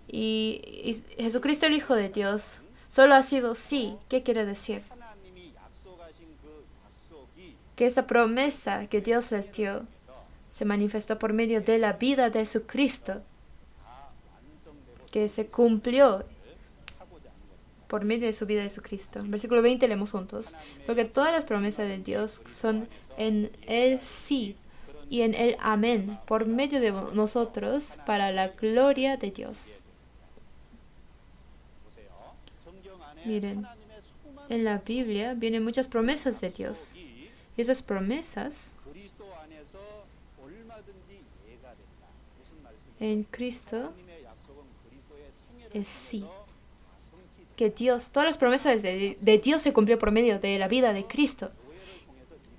A: Y Jesucristo, el Hijo de Dios, solo ha sido sí. ¿Qué quiere decir? Que esta promesa que Dios les dio se manifestó por medio de la vida de Jesucristo, que se cumplió por medio de su vida de Jesucristo. Versículo 20 leemos juntos. Porque todas las promesas de Dios son en el sí y en el amén, por medio de nosotros, para la gloria de Dios. Miren, en la Biblia vienen muchas promesas de Dios. Y esas promesas en Cristo es sí. Que Dios, todas las promesas de Dios se cumplió por medio de la vida de Cristo.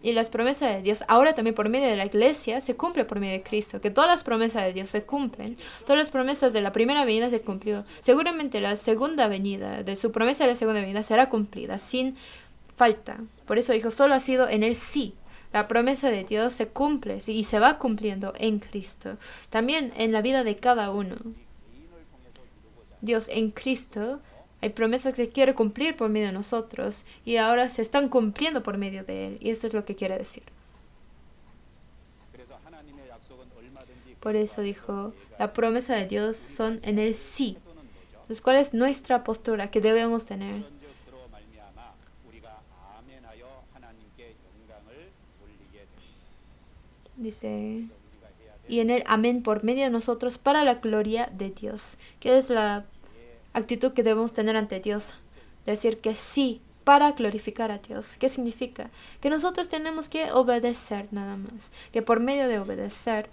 A: Y las promesas de Dios, ahora también por medio de la iglesia, se cumple por medio de Cristo. Que todas las promesas de Dios se cumplen. Todas las promesas de la primera venida se cumplió. Seguramente la segunda venida, de su promesa de la segunda venida, será cumplida sin falta. Por eso dijo, solo ha sido en el sí. La promesa de Dios se cumple y se va cumpliendo en Cristo. También en la vida de cada uno. Dios en Cristo hay promesas que quiere cumplir por medio de nosotros y ahora se están cumpliendo por medio de Él. Y eso es lo que quiere decir. Por eso dijo, la promesa de Dios son en el sí. Entonces, ¿cuál es nuestra postura que debemos tener? Dice, y en el amén por medio de nosotros para la gloria de Dios. ¿Qué es la actitud que debemos tener ante Dios? Decir que sí, para glorificar a Dios. ¿Qué significa? Que nosotros tenemos que obedecer nada más. Que por medio de obedecer,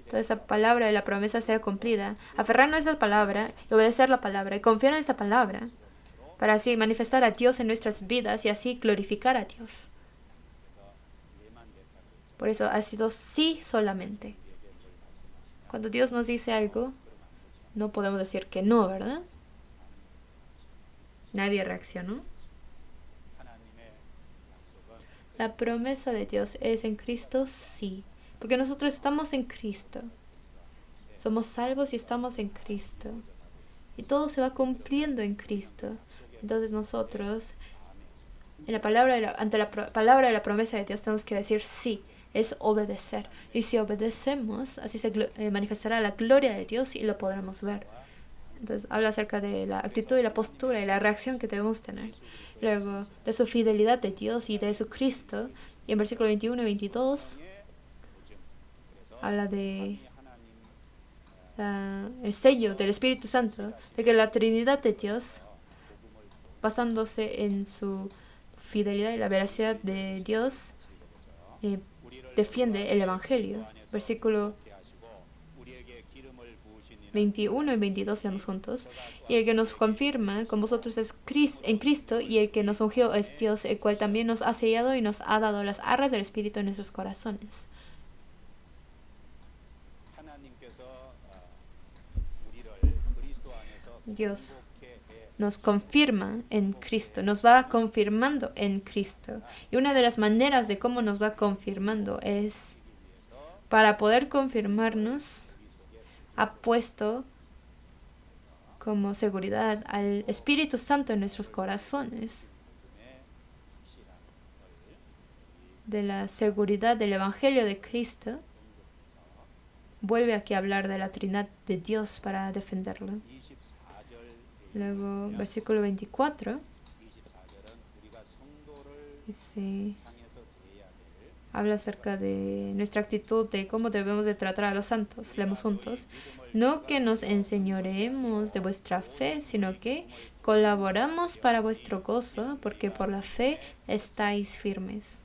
A: toda esa palabra de la promesa será cumplida. Aferrarnos a esa palabra y obedecer la palabra y confiar en esa palabra para así manifestar a Dios en nuestras vidas y así glorificar a Dios. Por eso ha sido sí solamente. Cuando Dios nos dice algo, no podemos decir que no, ¿verdad? Nadie reaccionó. La promesa de Dios es en Cristo, sí. Porque nosotros estamos en Cristo. Somos salvos y estamos en Cristo. Y todo se va cumpliendo en Cristo. Entonces nosotros, ante la palabra de la promesa de Dios, tenemos que decir sí. Es obedecer. Y si obedecemos, así se manifestará la gloria de Dios y lo podremos ver. Entonces habla acerca de la actitud y la postura y la reacción que debemos tener. Luego, de su fidelidad de Dios y de su Cristo. Y en versículo 21 y 22 habla de el sello del Espíritu Santo, de que la Trinidad de Dios, basándose en su fidelidad y la veracidad de Dios, defiende el Evangelio. Versículo 21 y 22 leamos juntos. Y el que nos confirma con vosotros es en Cristo, y el que nos ungió es Dios, el cual también nos ha sellado y nos ha dado las arras del Espíritu en nuestros corazones. Dios nos confirma en Cristo, nos va confirmando en Cristo. Y una de las maneras de cómo nos va confirmando es, para poder confirmarnos, ha puesto como seguridad al Espíritu Santo en nuestros corazones. De la seguridad del Evangelio de Cristo, vuelve aquí a hablar de la Trinidad de Dios para defenderlo. Luego, versículo 24, dice, habla acerca de nuestra actitud, de cómo debemos de tratar a los santos. Leemos juntos. No que nos enseñoreemos de vuestra fe, sino que colaboramos para vuestro gozo, porque por la fe estáis firmes.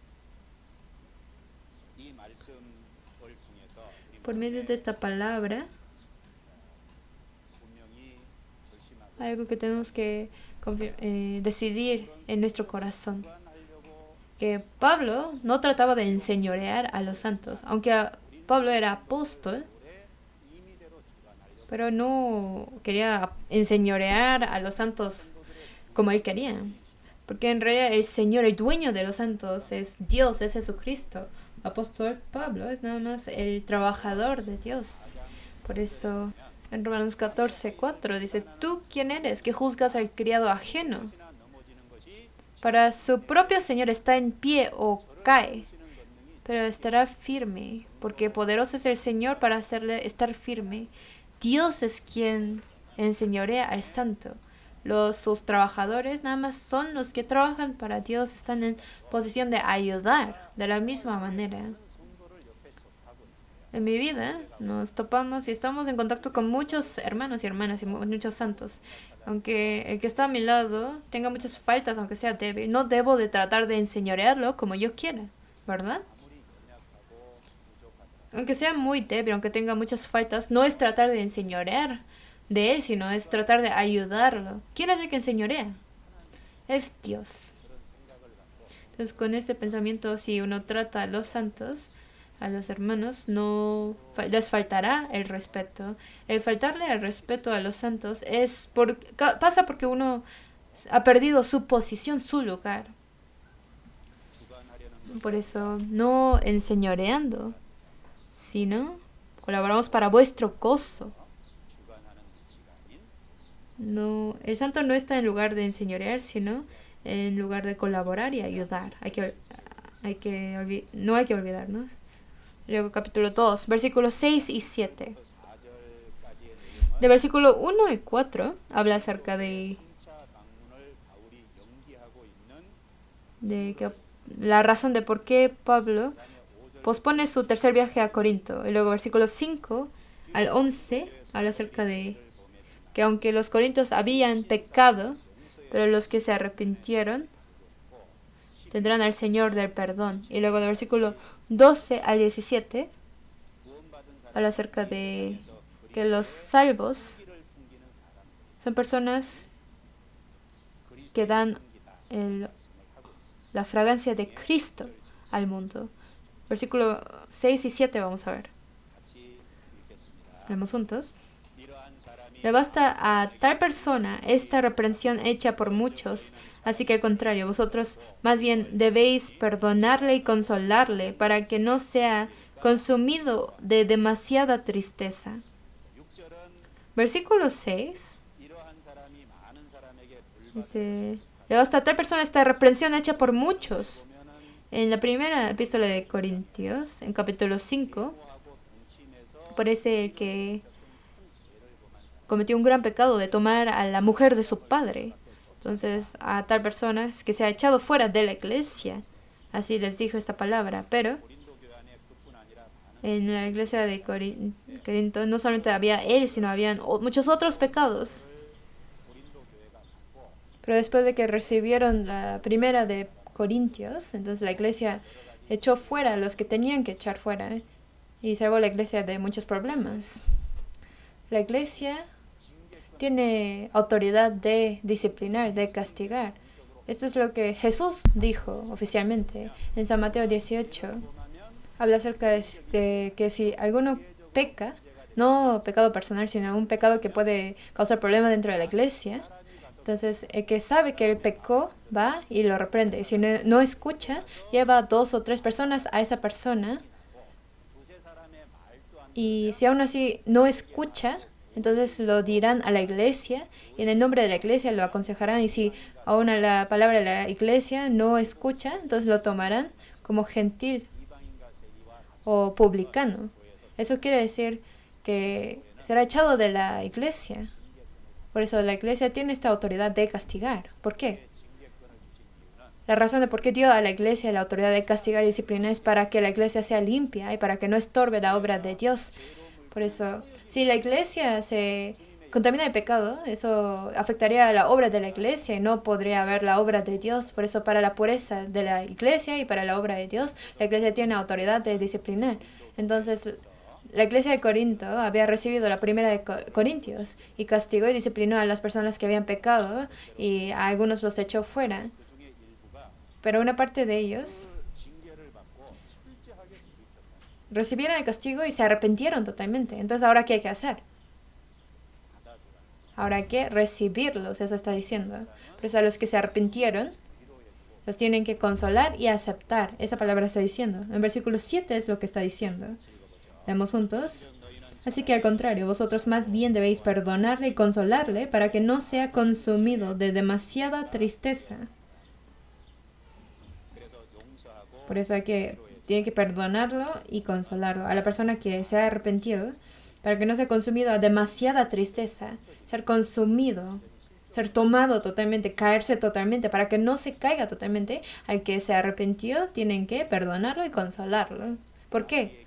A: Por medio de esta palabra, hay algo que tenemos que decidir en nuestro corazón. Que Pablo no trataba de enseñorear a los santos, aunque Pablo era apóstol, pero no quería enseñorear a los santos como él quería. Porque en realidad el Señor, el dueño de los santos es Dios, es Jesucristo. Apóstol Pablo es nada más el trabajador de Dios. Por eso en Romanos 14:4 dice, ¿tú quién eres que juzgas al criado ajeno? Para su propio Señor está en pie o cae, pero estará firme, porque poderoso es el Señor para hacerle estar firme. Dios es quien enseñorea al santo. Sus trabajadores nada más son los que trabajan para Dios, están en posición de ayudar de la misma manera. En mi vida nos topamos y estamos en contacto con muchos hermanos y hermanas y muchos santos. Aunque el que está a mi lado tenga muchas faltas, aunque sea débil, no debo de tratar de enseñorearlo como yo quiera, ¿verdad? aunque sea muy débil, aunque tenga muchas faltas, no es tratar de enseñorear de él, sino es tratar de ayudarlo. ¿Quién es el que enseñorea? Es Dios. Entonces, con este pensamiento, si uno trata a los santos, a los hermanos, no les faltará el respeto. El faltarle el respeto a los santos pasa porque uno ha perdido su posición, su lugar. Por eso, no enseñoreando, sino colaboramos para vuestro gozo. No, el santo no está en lugar de enseñorear, sino en lugar de colaborar y ayudar. No hay que olvidarnos. Luego capítulo 2, versículos 6 y 7. De versículo 1 y 4 habla acerca de que la razón de por qué Pablo pospone su tercer viaje a Corinto. Y luego versículos 5 al 11 habla acerca de que aunque los corintios habían pecado, pero los que se arrepintieron tendrán al Señor del perdón. Y luego del versículo 12 al 17 habla acerca de que los salvos son personas que dan la fragancia de Cristo al mundo. Versículo 6 y 7 vamos a ver. Leemos juntos. Le basta a tal persona esta reprensión hecha por muchos, así que al contrario, vosotros más bien debéis perdonarle y consolarle para que no sea consumido de demasiada tristeza. Versículo 6 dice, le basta a tal persona esta reprensión hecha por muchos. En la primera epístola de Corintios, en capítulo 5, parece que cometió un gran pecado de tomar a la mujer de su padre. Entonces, a tal persona que se ha echado fuera de la iglesia. Así les dijo esta palabra. Pero en la iglesia de Corinto no solamente había él, sino habían muchos otros pecados. Pero después de que recibieron la primera de Corintios, entonces la iglesia echó fuera a los que tenían que echar fuera, y salvó la iglesia de muchos problemas. La iglesia tiene autoridad de disciplinar, de castigar. Esto es lo que Jesús dijo oficialmente en San Mateo 18. Habla acerca de que si alguno peca, no pecado personal, sino un pecado que puede causar problemas dentro de la iglesia, entonces el que sabe que él pecó va y lo reprende. Si no escucha, lleva 2 o 3 personas a esa persona, y si aún así no escucha, entonces lo dirán a la iglesia y en el nombre de la iglesia lo aconsejarán, y si aún a la palabra de la iglesia no escucha, entonces lo tomarán como gentil o publicano. Eso quiere decir que será echado de la iglesia. Por eso la iglesia tiene esta autoridad de castigar. ¿Por qué? La razón de por qué dio a la iglesia la autoridad de castigar y disciplinar es para que la iglesia sea limpia y para que no estorbe la obra de Dios. Por eso, si la iglesia se contamina de pecado, eso afectaría a la obra de la iglesia y no podría haber la obra de Dios. Por eso, para la pureza de la iglesia y para la obra de Dios, la iglesia tiene autoridad de disciplinar. Entonces, la iglesia de Corinto había recibido la primera de Corintios y castigó y disciplinó a las personas que habían pecado, y a algunos los echó fuera. Pero una parte de ellos recibieron el castigo y se arrepintieron totalmente. Entonces, ¿ahora qué hay que hacer? Ahora hay que recibirlos, eso está diciendo. Pues a los que se arrepintieron, los tienen que consolar y aceptar. Esa palabra está diciendo. En versículo 7 es lo que está diciendo. Leemos juntos. Así que al contrario, vosotros más bien debéis perdonarle y consolarle para que no sea consumido de demasiada tristeza. Por eso tiene que perdonarlo y consolarlo a la persona que se ha arrepentido, para que no sea consumido a demasiada tristeza, ser consumido, ser tomado totalmente, caerse totalmente, para que no se caiga totalmente. Al que se arrepintió, tienen que perdonarlo y consolarlo. ¿Por qué?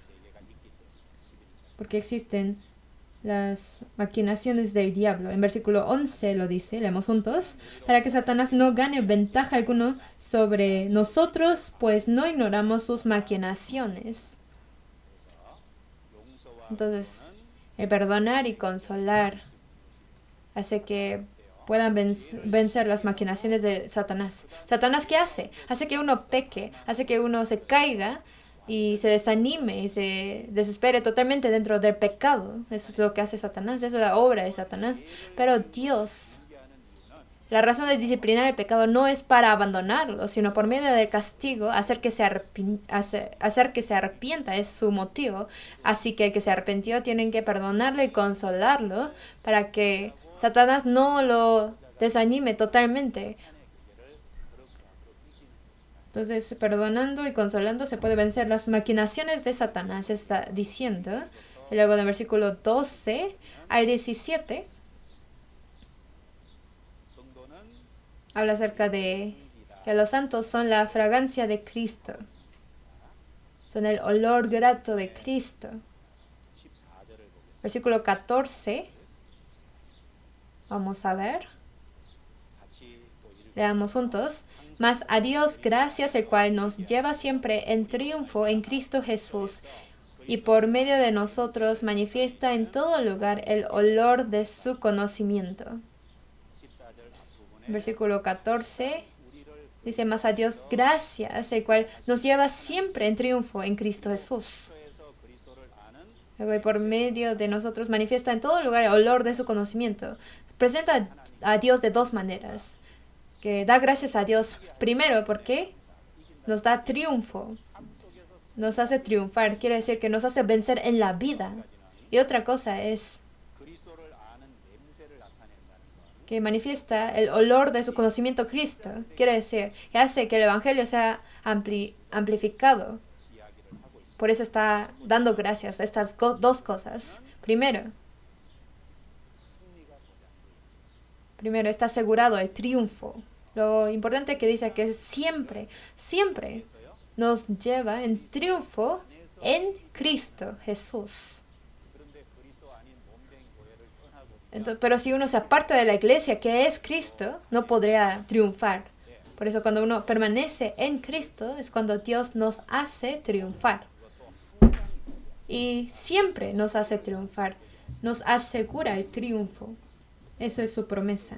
A: Porque existen las maquinaciones del diablo. En versículo 11 lo dice, leemos juntos, para que Satanás no gane ventaja alguno sobre nosotros, pues no ignoramos sus maquinaciones. Entonces, el perdonar y consolar hace que puedan vencer las maquinaciones de Satanás. ¿Satanás qué hace? Hace que uno peque, hace que uno se caiga y se desanime y se desespere totalmente dentro del pecado. Eso es lo que hace Satanás, eso es la obra de Satanás. Pero Dios, la razón de disciplinar el pecado no es para abandonarlo, sino por medio del castigo, hacer que se arrepienta es su motivo. Así que el que se arrepintió tienen que perdonarlo y consolarlo para que Satanás no lo desanime totalmente. Entonces, perdonando y consolando se puede vencer las maquinaciones de Satanás, está diciendo. Y luego en el versículo 12 al 17 habla acerca de que los santos son la fragancia de Cristo. Son el olor grato de Cristo. Versículo 14. Vamos a ver. Leamos juntos. Mas a Dios gracias, el cual nos lleva siempre en triunfo en Cristo Jesús, y por medio de nosotros manifiesta en todo lugar el olor de su conocimiento. Versículo 14 dice, mas a Dios gracias, el cual nos lleva siempre en triunfo en Cristo Jesús. Luego, y por medio de nosotros manifiesta en todo lugar el olor de su conocimiento. Presenta a Dios de dos maneras. Que da gracias a Dios primero porque nos da triunfo. Nos hace triunfar. Quiere decir que nos hace vencer en la vida. Y otra cosa es que manifiesta el olor de su conocimiento Cristo. Quiere decir que hace que el Evangelio sea amplificado. Por eso está dando gracias a estas dos cosas. Primero, está asegurado el triunfo. Lo importante que dice que siempre nos lleva en triunfo en Cristo Jesús. Entonces, pero si uno se aparta de la iglesia que es Cristo, no podría triunfar. Por eso cuando uno permanece en Cristo es cuando Dios nos hace triunfar. Y siempre nos hace triunfar. Nos asegura el triunfo. Eso es su promesa.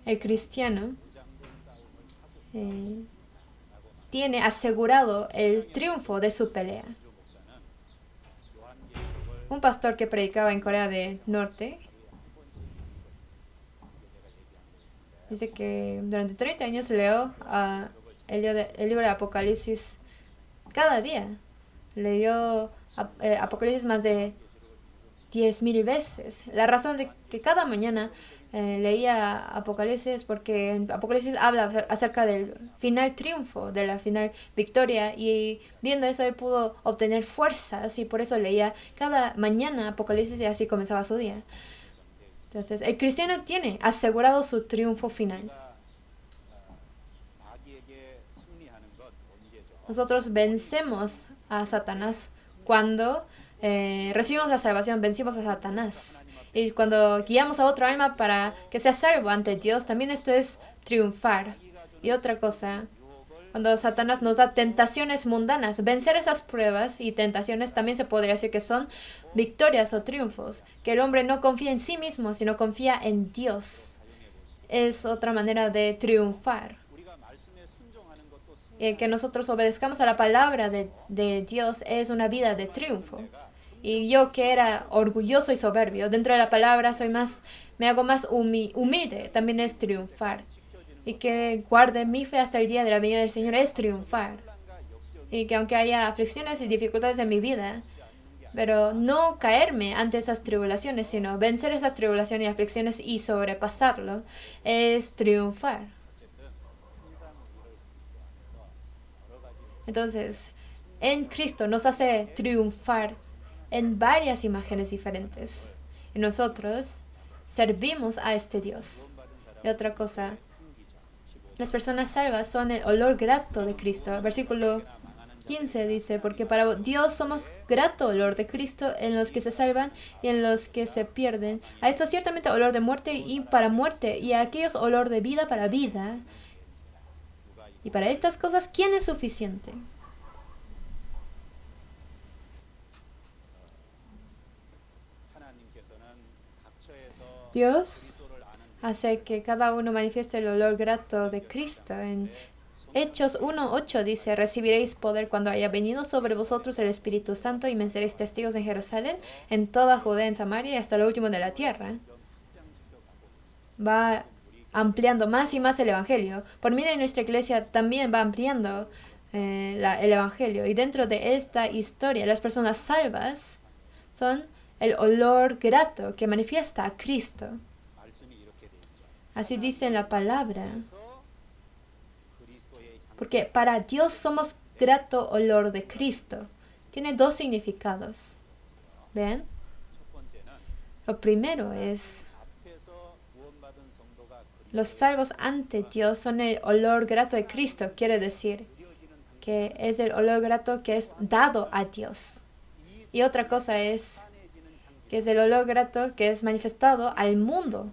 A: El cristiano tiene asegurado el triunfo de su pelea. Un pastor que predicaba en Corea del Norte dice que durante 30 años leyó el libro de Apocalipsis cada día. Leyó Apocalipsis más de 10,000 veces. La razón de que cada mañana leía Apocalipsis porque en Apocalipsis habla acerca del final triunfo, de la final victoria, y viendo eso él pudo obtener fuerzas y por eso leía cada mañana Apocalipsis y así comenzaba su día. Entonces el cristiano tiene asegurado su triunfo final. Nosotros vencemos a Satanás cuando recibimos la salvación, vencimos a Satanás. Y cuando guiamos a otro alma para que sea salvo ante Dios, también esto es triunfar. Y otra cosa, cuando Satanás nos da tentaciones mundanas, vencer esas pruebas y tentaciones también se podría decir que son victorias o triunfos. Que el hombre no confía en sí mismo, sino confía en Dios. Es otra manera de triunfar. Que nosotros obedezcamos a la palabra de Dios es una vida de triunfo. Y yo que era orgulloso y soberbio, dentro de la palabra me hago más humilde, también es triunfar. Y que guarde mi fe hasta el día de la venida del Señor es triunfar. Y que aunque haya aflicciones y dificultades en mi vida, pero no caerme ante esas tribulaciones, sino vencer esas tribulaciones y aflicciones y sobrepasarlo, es triunfar. Entonces, en Cristo nos hace triunfar en varias imágenes diferentes. Y nosotros servimos a este Dios. Y otra cosa, las personas salvas son el olor grato de Cristo. Versículo 15 dice, porque para Dios somos grato olor de Cristo en los que se salvan y en los que se pierden. A esto ciertamente olor de muerte y para muerte, y a aquellos olor de vida para vida. Y para estas cosas, ¿quién es suficiente? Dios hace que cada uno manifieste el olor grato de Cristo. En Hechos 1:8 dice: recibiréis poder cuando haya venido sobre vosotros el Espíritu Santo y me seréis testigos en Jerusalén, en toda Judea, en Samaria y hasta lo último de la tierra. Va ampliando más y más el Evangelio. Por medio de nuestra iglesia también va ampliando el Evangelio. Y dentro de esta historia, las personas salvas son el olor grato que manifiesta a Cristo. Así dice en la palabra. Porque para Dios somos grato olor de Cristo. Tiene dos significados. ¿Ven? Lo primero es: los salvos ante Dios son el olor grato de Cristo. Quiere decir que es el olor grato que es dado a Dios. Y otra cosa es que es el olor grato que es manifestado al mundo.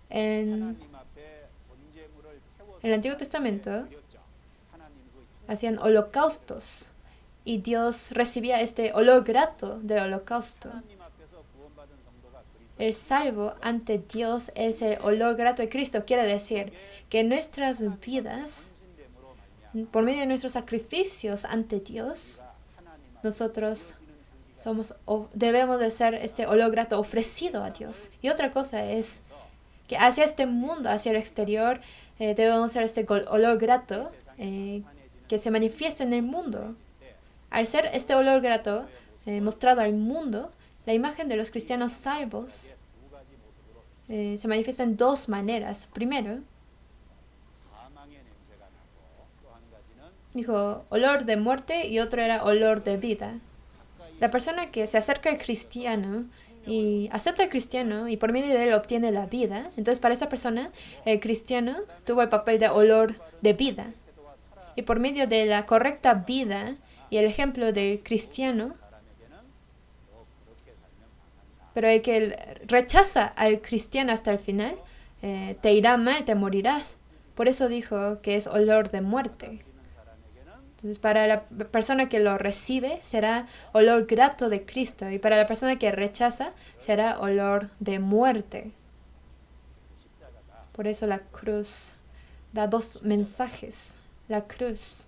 A: En el Antiguo Testamento hacían holocaustos y Dios recibía este olor grato del holocausto. El salvo ante Dios es el olor grato de Cristo. Quiere decir que en nuestras vidas, por medio de nuestros sacrificios ante Dios, nosotros debemos de ser este olor grato ofrecido a Dios. Y otra cosa es que hacia este mundo, hacia el exterior, debemos ser este olor grato que se manifiesta en el mundo. Al ser este olor grato mostrado al mundo, la imagen de los cristianos salvos se manifiesta en dos maneras. Primero, dijo olor de muerte y otro era olor de vida. La persona que se acerca al cristiano y acepta al cristiano y por medio de él obtiene la vida, entonces para esa persona el cristiano tuvo el papel de olor de vida. Y por medio de la correcta vida y el ejemplo del cristiano, pero el que rechaza al cristiano hasta el final, te irá mal, te morirás. Por eso dijo que es olor de muerte. Entonces, para la persona que lo recibe, será olor grato de Cristo. Y para la persona que rechaza, será olor de muerte. Por eso la cruz da dos mensajes. La cruz,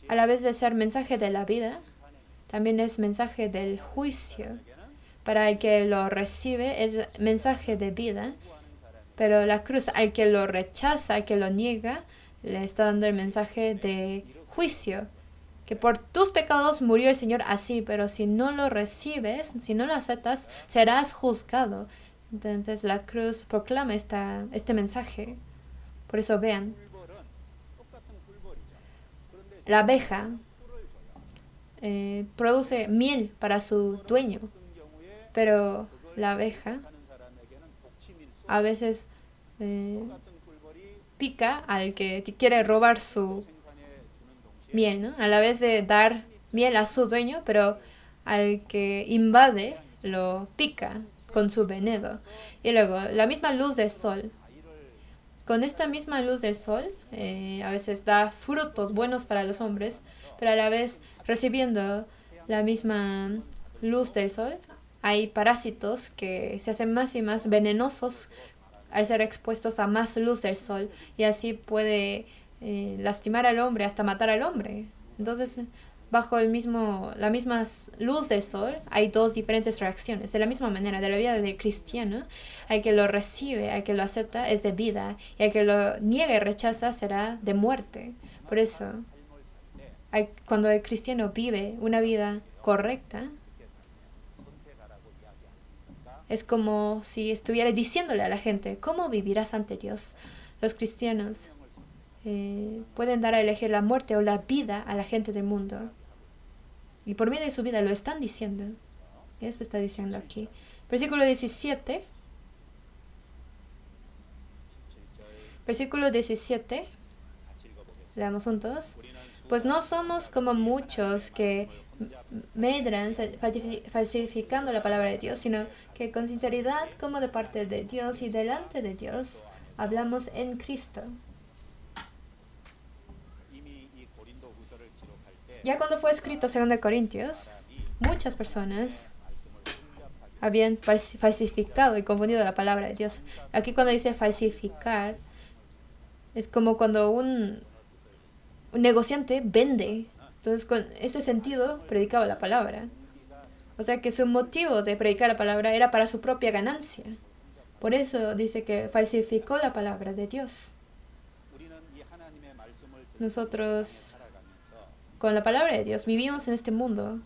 A: a la vez de ser mensaje de la vida, también es mensaje del juicio. Para el que lo recibe es mensaje de vida, pero la cruz al que lo rechaza, al que lo niega, le está dando el mensaje de juicio. Que por tus pecados murió el Señor así, pero si no lo recibes, si no lo aceptas, serás juzgado. Entonces la cruz proclama este mensaje. Por eso vean, la abeja produce miel para su dueño, pero la abeja a veces pica al que quiere robar su miel, ¿no? A la vez de dar miel a su dueño, pero al que invade lo pica con su veneno. Y luego, la misma luz del sol. Con esta misma luz del sol, a veces da frutos buenos para los hombres, pero a la vez recibiendo la misma luz del sol, hay parásitos que se hacen más y más venenosos al ser expuestos a más luz del sol y así puede lastimar al hombre hasta matar al hombre. Entonces, bajo la misma luz del sol hay dos diferentes reacciones. De la misma manera, de la vida del cristiano, al que lo recibe, al que lo acepta, es de vida, y al que lo niega y rechaza será de muerte. Por eso, cuando el cristiano vive una vida correcta, es como si estuviera diciéndole a la gente, ¿cómo vivirás ante Dios? Los cristianos pueden dar a elegir la muerte o la vida a la gente del mundo. Y por medio de su vida lo están diciendo. Eso está diciendo aquí. Versículo 17. Versículo 17. Leamos juntos. Pues no somos como muchos que medran falsificando la palabra de Dios, sino que con sinceridad, como de parte de Dios y delante de Dios, hablamos en Cristo. Ya cuando fue escrito 2 Corintios, muchas personas habían falsificado y confundido la palabra de Dios. Aquí cuando dice falsificar, es como cuando un negociante vende. Entonces, con ese sentido, predicaba la palabra. O sea que su motivo de predicar la palabra era para su propia ganancia. Por eso dice que falsificó la palabra de Dios. Nosotros, con la palabra de Dios, vivimos en este mundo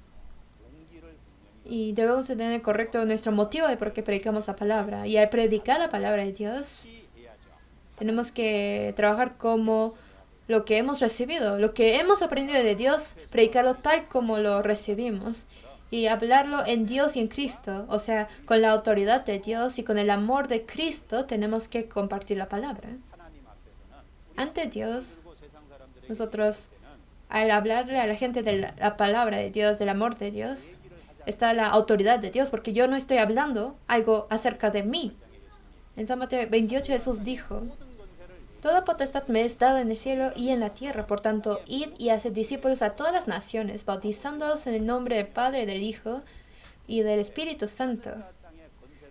A: y debemos de tener correcto nuestro motivo de por qué predicamos la palabra. Y al predicar la palabra de Dios, tenemos que trabajar como lo que hemos recibido, lo que hemos aprendido de Dios, predicarlo tal como lo recibimos y hablarlo en Dios y en Cristo. O sea, con la autoridad de Dios y con el amor de Cristo tenemos que compartir la palabra. Ante Dios, nosotros, al hablarle a la gente de la palabra de Dios, del amor de Dios, está la autoridad de Dios, porque yo no estoy hablando algo acerca de mí. En San Mateo 28 Jesús dijo: toda potestad me es dada en el cielo y en la tierra. Por tanto, id y haced discípulos a todas las naciones, bautizándolos en el nombre del Padre, del Hijo y del Espíritu Santo.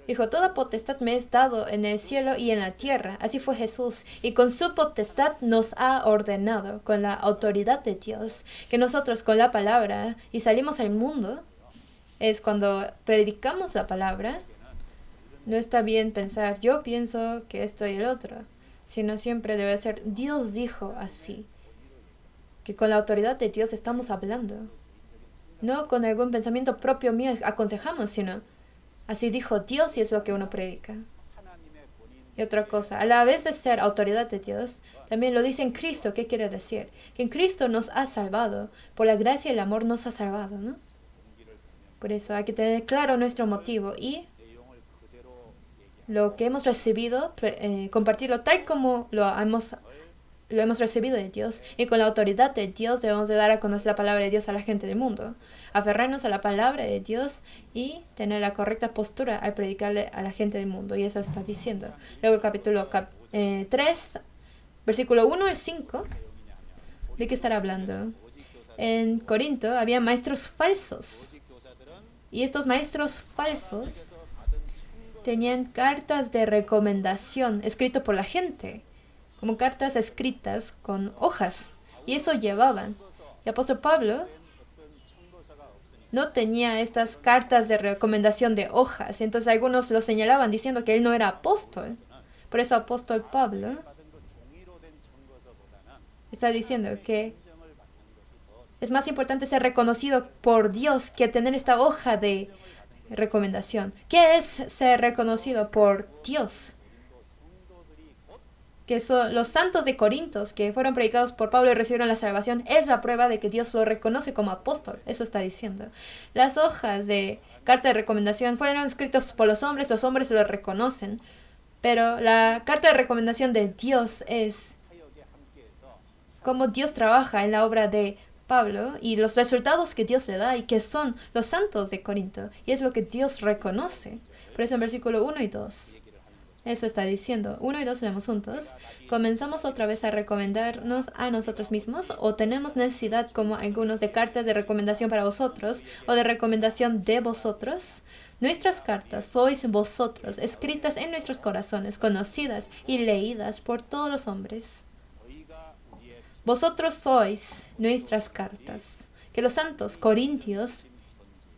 A: Dijo: toda potestad me es dado en el cielo y en la tierra. Así fue Jesús. Y con su potestad nos ha ordenado, con la autoridad de Dios, que nosotros con la palabra y salimos al mundo. Es cuando predicamos la palabra. No está bien pensar, yo pienso que esto y el otro, sino siempre debe ser, Dios dijo así. Que con la autoridad de Dios estamos hablando. No con algún pensamiento propio mío aconsejamos, sino así dijo Dios y es lo que uno predica. Y otra cosa, a la vez de ser autoridad de Dios, también lo dice en Cristo. ¿Qué quiere decir? Que en Cristo nos ha salvado. Por la gracia y el amor nos ha salvado, ¿no? Por eso hay que tener claro nuestro motivo y lo que hemos recibido, compartirlo tal como lo hemos recibido de Dios. Y con la autoridad de Dios debemos de dar a conocer la palabra de Dios a la gente del mundo. Aferrarnos a la palabra de Dios y tener la correcta postura al predicarle a la gente del mundo. Y eso está diciendo. Luego capítulo 3, versículo 1 al 5. ¿De qué estará hablando? En Corinto había maestros falsos. Y estos maestros falsos tenían cartas de recomendación escritas por la gente, como cartas escritas con hojas. Y eso llevaban. Y apóstol Pablo no tenía estas cartas de recomendación de hojas. Y entonces algunos lo señalaban diciendo que él no era apóstol. Por eso apóstol Pablo está diciendo que es más importante ser reconocido por Dios que tener esta hoja de recomendación. ¿Qué es ser reconocido por Dios? Que son los santos de Corintios que fueron predicados por Pablo y recibieron la salvación. Es la prueba de que Dios lo reconoce como apóstol. Eso está diciendo. Las hojas de carta de recomendación fueron escritas por los hombres lo reconocen. Pero la carta de recomendación de Dios es cómo Dios trabaja en la obra de Pablo y los resultados que Dios le da y que son los santos de Corinto. Y es lo que Dios reconoce. Por eso en versículo 1 y 2. Eso está diciendo. 1 y 2 leemos juntos. ¿Comenzamos otra vez a recomendarnos a nosotros mismos o tenemos necesidad como algunos de cartas de recomendación para vosotros o de recomendación de vosotros? Nuestras cartas sois vosotros, escritas en nuestros corazones, conocidas y leídas por todos los hombres. Vosotros sois nuestras cartas. Que los santos corintios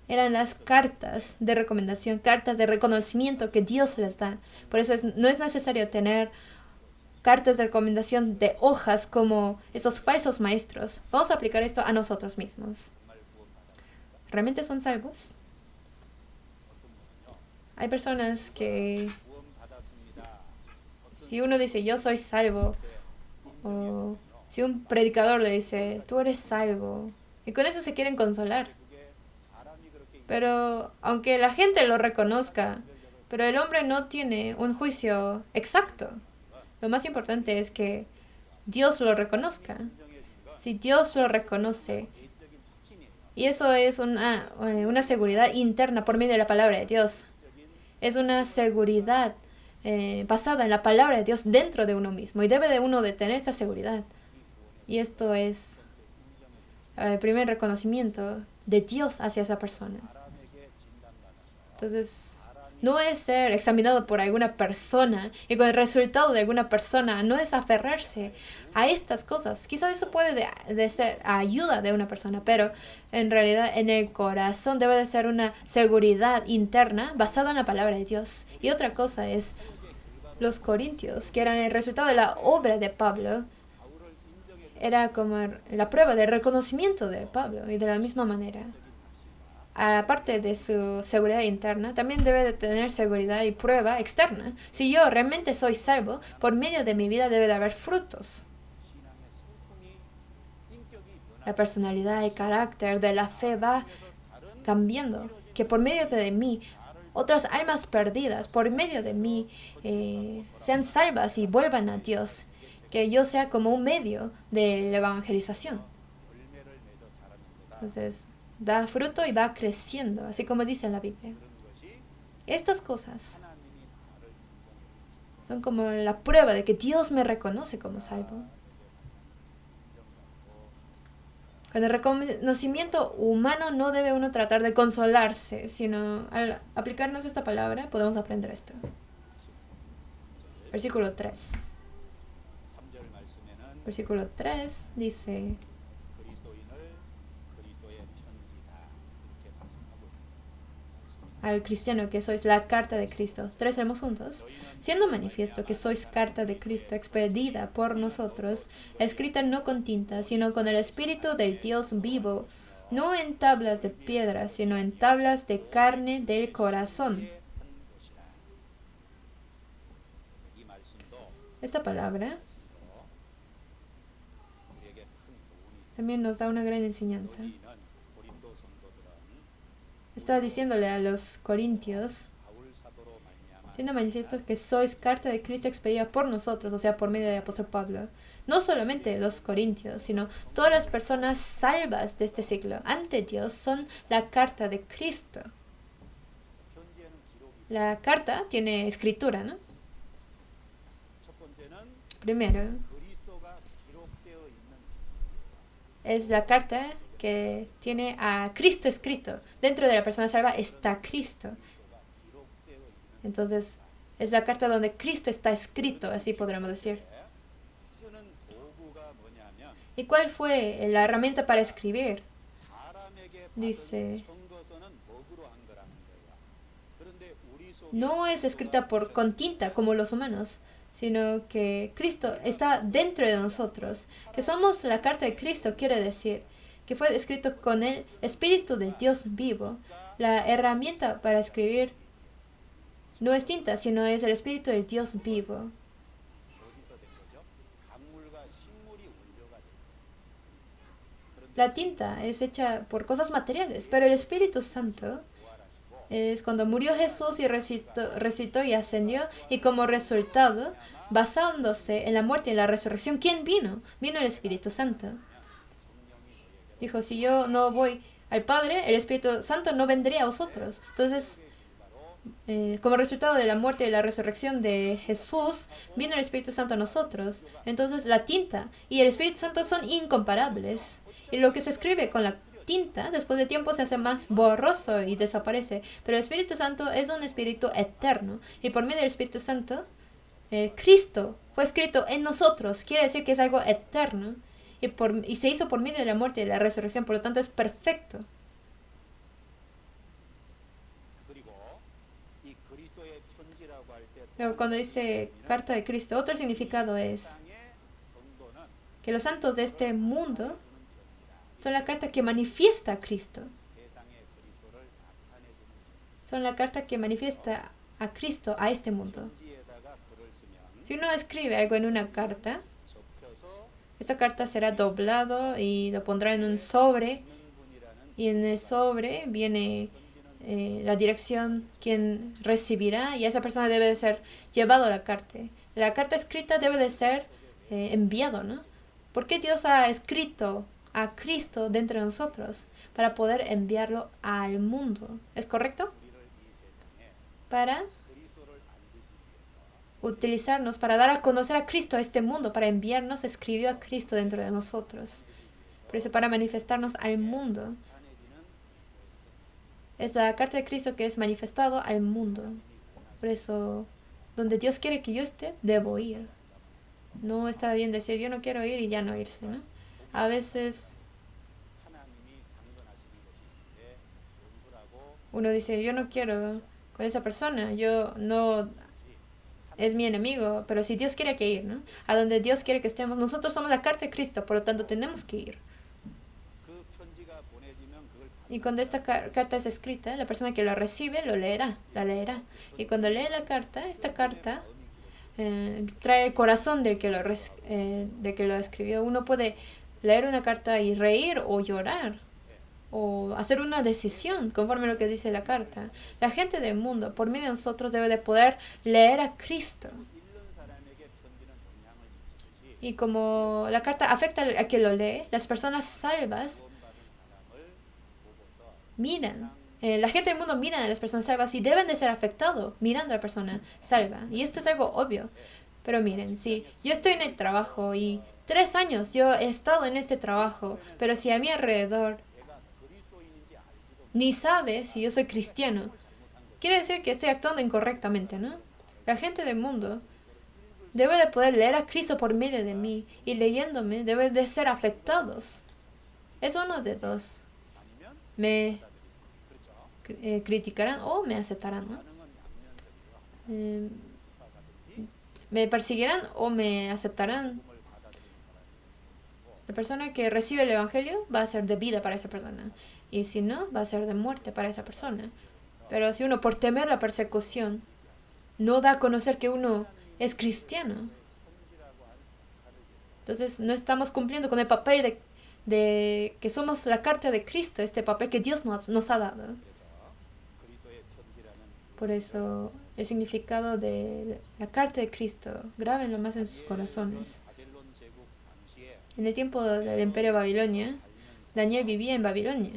A: eran las cartas de recomendación, cartas de reconocimiento que Dios les da. Por eso no es necesario tener cartas de recomendación de hojas como esos falsos maestros. Vamos a aplicar esto a nosotros mismos. ¿Realmente son salvos? Hay personas que si uno dice yo soy salvo, o si un predicador le dice tú eres salvo, y con eso se quieren consolar. Pero aunque la gente lo reconozca, pero el hombre no tiene un juicio exacto. Lo más importante es que Dios lo reconozca. Si Dios lo reconoce, y eso es una seguridad interna por medio de la palabra de Dios. Es una seguridad basada en la palabra de Dios dentro de uno mismo. Y debe de uno de tener esta seguridad. Y esto es el primer reconocimiento de Dios hacia esa persona. Entonces, no es ser examinado por alguna persona y con el resultado de alguna persona, no es aferrarse a estas cosas. Quizás eso puede de ser ayuda de una persona, pero en realidad en el corazón debe de ser una seguridad interna basada en la palabra de Dios. Y otra cosa es los corintios, que eran el resultado de la obra de Pablo, era como la prueba del reconocimiento de Pablo. Y de la misma manera, aparte de su seguridad interna, también debe de tener seguridad y prueba externa. Si yo realmente soy salvo, por medio de mi vida debe de haber frutos. La personalidad y carácter de la fe va cambiando. Que por medio de mí, otras almas perdidas, por medio de mí, sean salvas y vuelvan a Dios. Que yo sea como un medio de la evangelización. Entonces, da fruto y va creciendo, así como dice en la Biblia. Estas cosas son como la prueba de que Dios me reconoce como salvo. Con el reconocimiento humano no debe uno tratar de consolarse, sino al aplicarnos esta palabra podemos aprender esto. Versículo 3. Versículo 3 dice: al cristiano que sois la carta de Cristo. 3 leemos juntos. Siendo manifiesto que sois carta de Cristo expedida por nosotros, escrita no con tinta, sino con el Espíritu del Dios vivo, no en tablas de piedra, sino en tablas de carne del corazón. Esta palabra también nos da una gran enseñanza. Estaba diciéndole a los corintios, siendo manifiesto que sois carta de Cristo expedida por nosotros, o sea, por medio del apóstol Pablo. No solamente los corintios, sino todas las personas salvas de este siglo ante Dios son la carta de Cristo. La carta tiene escritura, ¿no? Primero, es la carta que tiene a Cristo escrito. Dentro de la persona salva está Cristo. Entonces, es la carta donde Cristo está escrito, así podríamos decir. ¿Y cuál fue la herramienta para escribir? Dice, no es escrita con tinta como los humanos, sino que Cristo está dentro de nosotros. Que somos la carta de Cristo quiere decir que fue escrito con el Espíritu de Dios vivo. La herramienta para escribir no es tinta, sino es el Espíritu del Dios vivo. La tinta es hecha por cosas materiales, pero el Espíritu Santo es cuando murió Jesús y resucitó y ascendió, y como resultado, basándose en la muerte y la resurrección, ¿quién vino? Vino el Espíritu Santo. Dijo, si yo no voy al Padre, el Espíritu Santo no vendría a vosotros. Entonces, como resultado de la muerte y la resurrección de Jesús, vino el Espíritu Santo a nosotros. Entonces, la tinta y el Espíritu Santo son incomparables. Y lo que se escribe con la tinta, después de tiempo se hace más borroso y desaparece. Pero el Espíritu Santo es un Espíritu eterno. Y por medio del Espíritu Santo, Cristo fue escrito en nosotros. Quiere decir que es algo eterno. Y se hizo por medio de la muerte y de la resurrección. Por lo tanto, es perfecto. Luego, cuando dice carta de Cristo, otro significado es que los santos de este mundo son la carta que manifiesta a Cristo. Son la carta que manifiesta a Cristo a este mundo. Si uno escribe algo en una carta, esta carta será doblado y lo pondrá en un sobre. Y en el sobre viene la dirección, quien recibirá, y esa persona debe de ser llevado a la carta. La carta escrita debe de ser enviado, ¿no? ¿Por qué Dios ha escrito a Cristo dentro de nosotros? Para poder enviarlo al mundo. ¿Es correcto? Para utilizarnos, para dar a conocer a Cristo a este mundo, para enviarnos, escribió a Cristo dentro de nosotros. Por eso, para manifestarnos al mundo. Es la carta de Cristo que es manifestado al mundo. Por eso, donde Dios quiere que yo esté, debo ir. No está bien decir yo no quiero ir y ya no irse, ¿no? A veces uno dice yo no quiero con esa persona, yo no es mi enemigo, pero si Dios quiere que ir, ¿no? A donde Dios quiere que estemos, nosotros somos la carta de Cristo, por lo tanto tenemos que ir. Y cuando esta carta es escrita, la persona que lo recibe lo leerá, la leerá. Y cuando lee la carta, esta carta trae el corazón del de que lo escribió. Uno puede leer una carta y reír o llorar o hacer una decisión conforme a lo que dice la carta. La gente del mundo, por medio de nosotros, debe de poder leer a Cristo. Y como la carta afecta a quien lo lee, las personas salvas miran. La gente del mundo mira a las personas salvas y deben de ser afectados mirando a la persona salva. Y esto es algo obvio. Pero miren, si yo estoy en el trabajo y 3 años yo he estado en este trabajo, pero si a mi alrededor ni sabe si yo soy cristiano, quiere decir que estoy actuando incorrectamente, ¿no? La gente del mundo debe de poder leer a Cristo por medio de mí y leyéndome debe de ser afectados. Es uno de dos. Me criticarán o me aceptarán, ¿no? Me perseguirán o me aceptarán. La persona que recibe el evangelio va a ser de vida para esa persona. Y si no, va a ser de muerte para esa persona. Pero si uno por temer la persecución no da a conocer que uno es cristiano, entonces no estamos cumpliendo con el papel de que somos la carta de Cristo, este papel que Dios nos ha dado. Por eso el significado de la carta de Cristo, grábenlo más en sus corazones. En el tiempo del Imperio de Babilonia, Daniel vivía en Babilonia.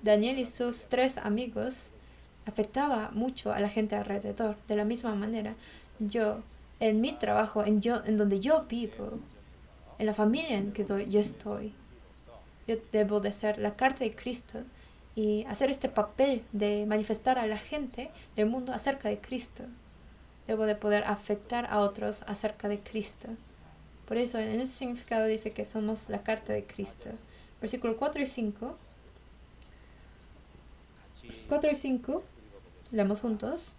A: Daniel y sus 3 amigos afectaba mucho a la gente alrededor. De la misma manera, yo, en mi trabajo, en donde yo vivo, en la familia en que yo estoy, yo debo de ser la carta de Cristo y hacer este papel de manifestar a la gente del mundo acerca de Cristo. Debo de poder afectar a otros acerca de Cristo. Por eso, en ese significado dice que somos la carta de Cristo. Versículo 4 y 5. 4 y 5, leemos juntos.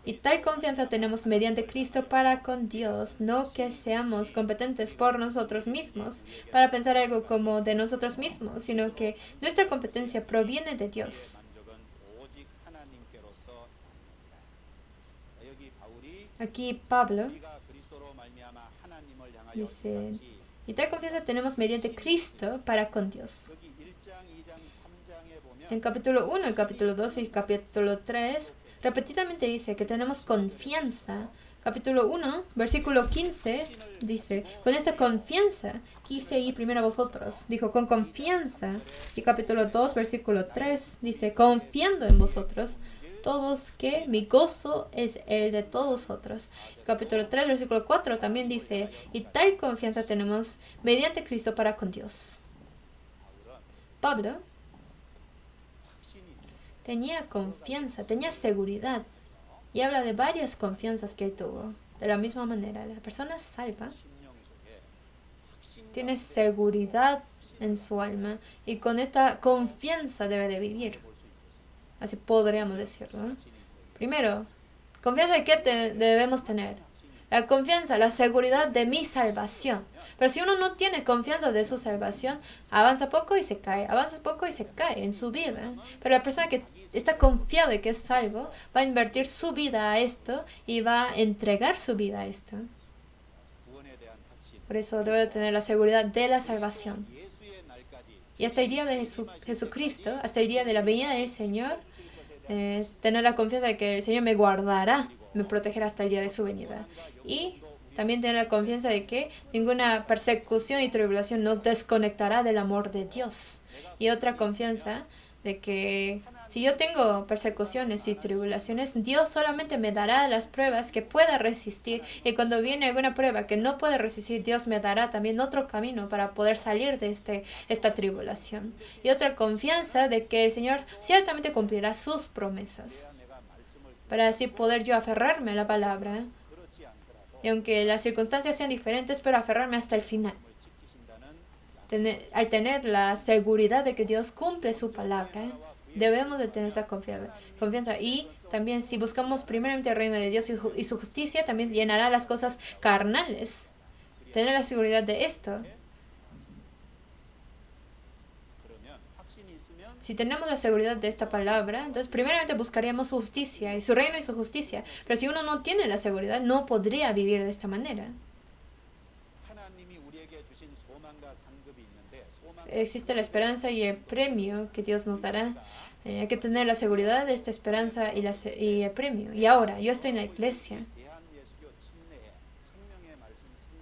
A: Y tal confianza tenemos mediante Cristo para con Dios, no que seamos competentes por nosotros mismos para pensar algo como de nosotros mismos, sino que nuestra competencia proviene de Dios. Aquí Pablo dice, y tal confianza tenemos mediante Cristo para con Dios. En capítulo 1, capítulo 2 y capítulo 3, repetidamente dice que tenemos confianza. Capítulo 1, versículo 15, dice, con esta confianza quise ir primero a vosotros. Dijo, con confianza. Y capítulo 2, versículo 3, dice, confiando en vosotros, todos que mi gozo es el de todos otros. Capítulo 3, versículo 4 también dice, y tal confianza tenemos mediante Cristo para con Dios. Pablo tenía confianza, tenía seguridad. Y habla de varias confianzas que él tuvo. De la misma manera, la persona salva tiene seguridad en su alma y con esta confianza debe de vivir. Así podríamos decirlo, ¿no? Primero, confianza de qué debemos tener. La confianza, la seguridad de mi salvación. Pero si uno no tiene confianza de su salvación, avanza poco y se cae, avanza poco y se cae en su vida. Pero la persona que está confiada de que es salvo, va a invertir su vida a esto y va a entregar su vida a esto. Por eso debe de tener la seguridad de la salvación. Y hasta el día de Jesucristo, hasta el día de la venida del Señor, es tener la confianza de que el Señor me guardará, me protegerá hasta el día de su venida. Y también tener la confianza de que ninguna persecución y tribulación nos desconectará del amor de Dios. Y otra confianza de que Si yo tengo persecuciones y tribulaciones, Dios solamente me dará las pruebas que pueda resistir. Y cuando viene alguna prueba que no puede resistir, Dios me dará también otro camino para poder salir de esta tribulación. Y otra confianza de que el Señor ciertamente cumplirá sus promesas. Para así poder yo aferrarme a la palabra. Y aunque las circunstancias sean diferentes, pero aferrarme hasta el final. Al tener la seguridad de que Dios cumple su palabra, debemos de tener esa confianza. Y también si buscamos primeramente el reino de Dios y su justicia, también llenará las cosas carnales. Tener la seguridad de esto. Si tenemos la seguridad de esta palabra, entonces primeramente buscaríamos su justicia y su reino y su justicia. Pero si uno no tiene la seguridad, no podría vivir de esta manera. Existe la esperanza y el premio que Dios nos dará. Hay que tener la seguridad de esta esperanza y el premio. Y ahora, yo estoy en la iglesia.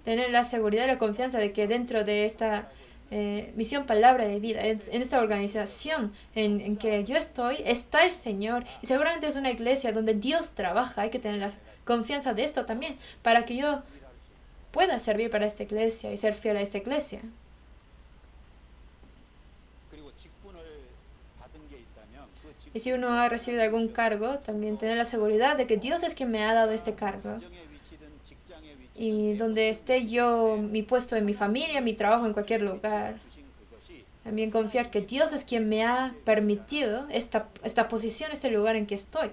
A: Tener la seguridad y la confianza de que dentro de esta misión palabra de vida, en esta organización en que yo estoy, está el Señor. Y seguramente es una iglesia donde Dios trabaja. Hay que tener la confianza de esto también, para que yo pueda servir para esta iglesia y ser fiel a esta iglesia. Y si uno ha recibido algún cargo, también tener la seguridad de que Dios es quien me ha dado este cargo. Y donde esté yo, mi puesto en mi familia, mi trabajo en cualquier lugar. También confiar que Dios es quien me ha permitido esta posición, este lugar en que estoy.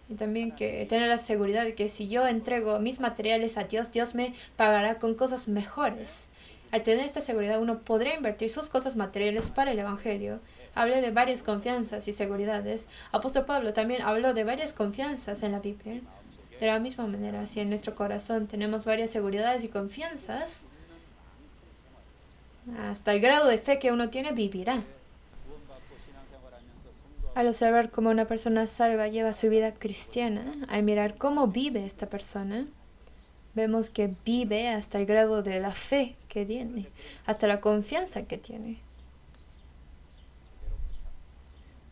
A: Y también que tener la seguridad de que si yo entrego mis materiales a Dios, Dios me pagará con cosas mejores. Al tener esta seguridad, uno podrá invertir sus cosas materiales para el Evangelio. Hablé de varias confianzas y seguridades. Apóstol Pablo también habló de varias confianzas en la Biblia. De la misma manera, si en nuestro corazón tenemos varias seguridades y confianzas, hasta el grado de fe que uno tiene, vivirá. Al observar cómo una persona salva lleva su vida cristiana, al mirar cómo vive esta persona, vemos que vive hasta el grado de la fe que tiene, hasta la confianza que tiene.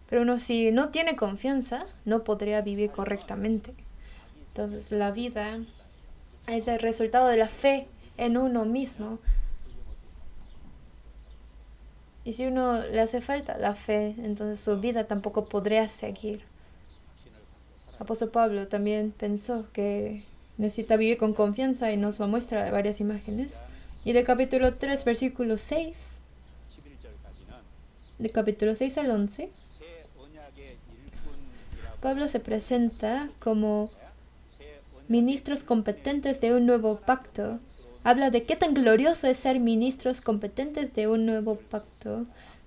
A: Pero uno, si no tiene confianza, no podría vivir correctamente. Entonces la vida es el resultado de la fe en uno mismo. Y si uno le hace falta la fe, entonces su vida tampoco podría seguir. Apóstol Pablo también pensó que necesita vivir con confianza y nos lo muestra varias imágenes. Y de capítulo 3, versículo 6, de capítulo 6 al 11, Pablo se presenta como ministros competentes de un nuevo pacto. Habla de qué tan glorioso es ser ministros competentes de un nuevo pacto.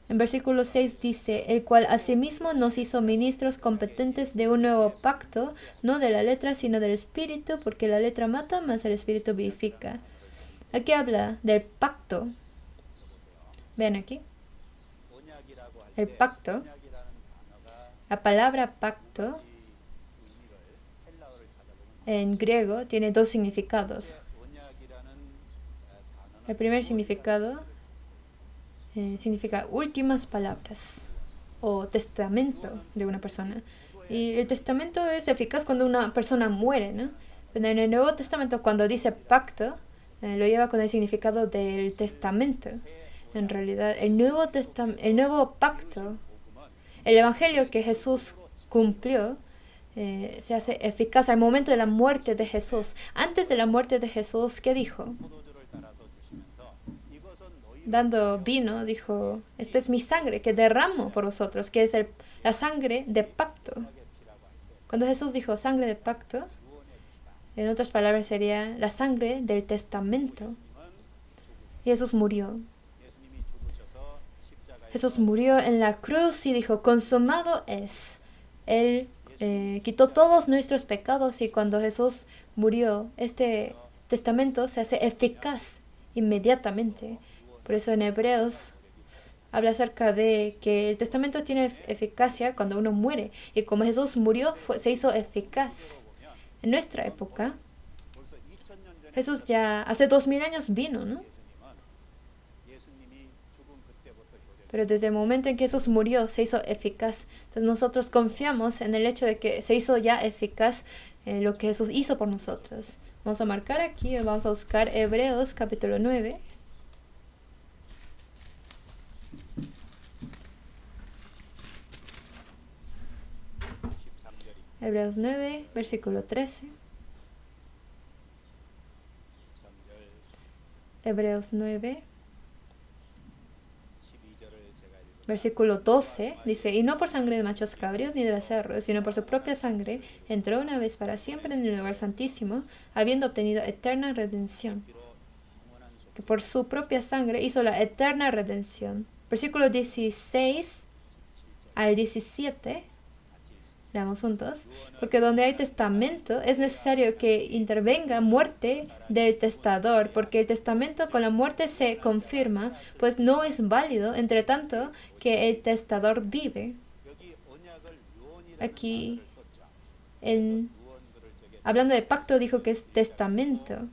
A: En versículo 6 dice, el cual asimismo nos hizo ministros competentes de un nuevo pacto, no de la letra, sino del espíritu, porque la letra mata, mas el espíritu vivifica. Aquí habla del pacto. Vean aquí. El pacto. La palabra pacto en griego tiene dos significados. El primer significado significa últimas palabras o testamento de una persona. Y el testamento es eficaz cuando una persona muere, ¿no? Pero en el Nuevo Testamento, cuando dice pacto, lo lleva con el significado del testamento. En realidad, el nuevo pacto, el evangelio que Jesús cumplió, se hace eficaz al momento de la muerte de Jesús. Antes de la muerte de Jesús, ¿qué dijo? Dando vino, dijo, esta es mi sangre que derramo por vosotros, que es la sangre de pacto. Cuando Jesús dijo sangre de pacto, en otras palabras sería la sangre del testamento. Y Jesús murió. Jesús murió en la cruz y dijo, consumado es. Él quitó todos nuestros pecados y cuando Jesús murió, este testamento se hace eficaz inmediatamente. Por eso en Hebreos habla acerca de que el testamento tiene eficacia cuando uno muere. Y como Jesús murió, se hizo eficaz. En nuestra época, Jesús ya hace 2000 años vino, ¿no? pero desde el momento en que Jesús murió se hizo eficaz. Entonces nosotros confiamos en el hecho de que se hizo ya eficaz lo que Jesús hizo por nosotros. Vamos a marcar aquí, vamos a buscar Hebreos capítulo 9. Hebreos 9, versículo 13. Hebreos 9, versículo 12, dice: y no por sangre de machos cabríos ni de becerros, sino por su propia sangre, entró una vez para siempre en el lugar santísimo, habiendo obtenido eterna redención. Que por su propia sangre hizo la eterna redención. Versículo 16 al 17. Leamos juntos. Porque donde hay testamento es necesario que intervenga muerte del testador, porque el testamento con la muerte se confirma, pues no es válido entre tanto que el testador vive. Aquí, hablando de pacto, dijo que es testamento.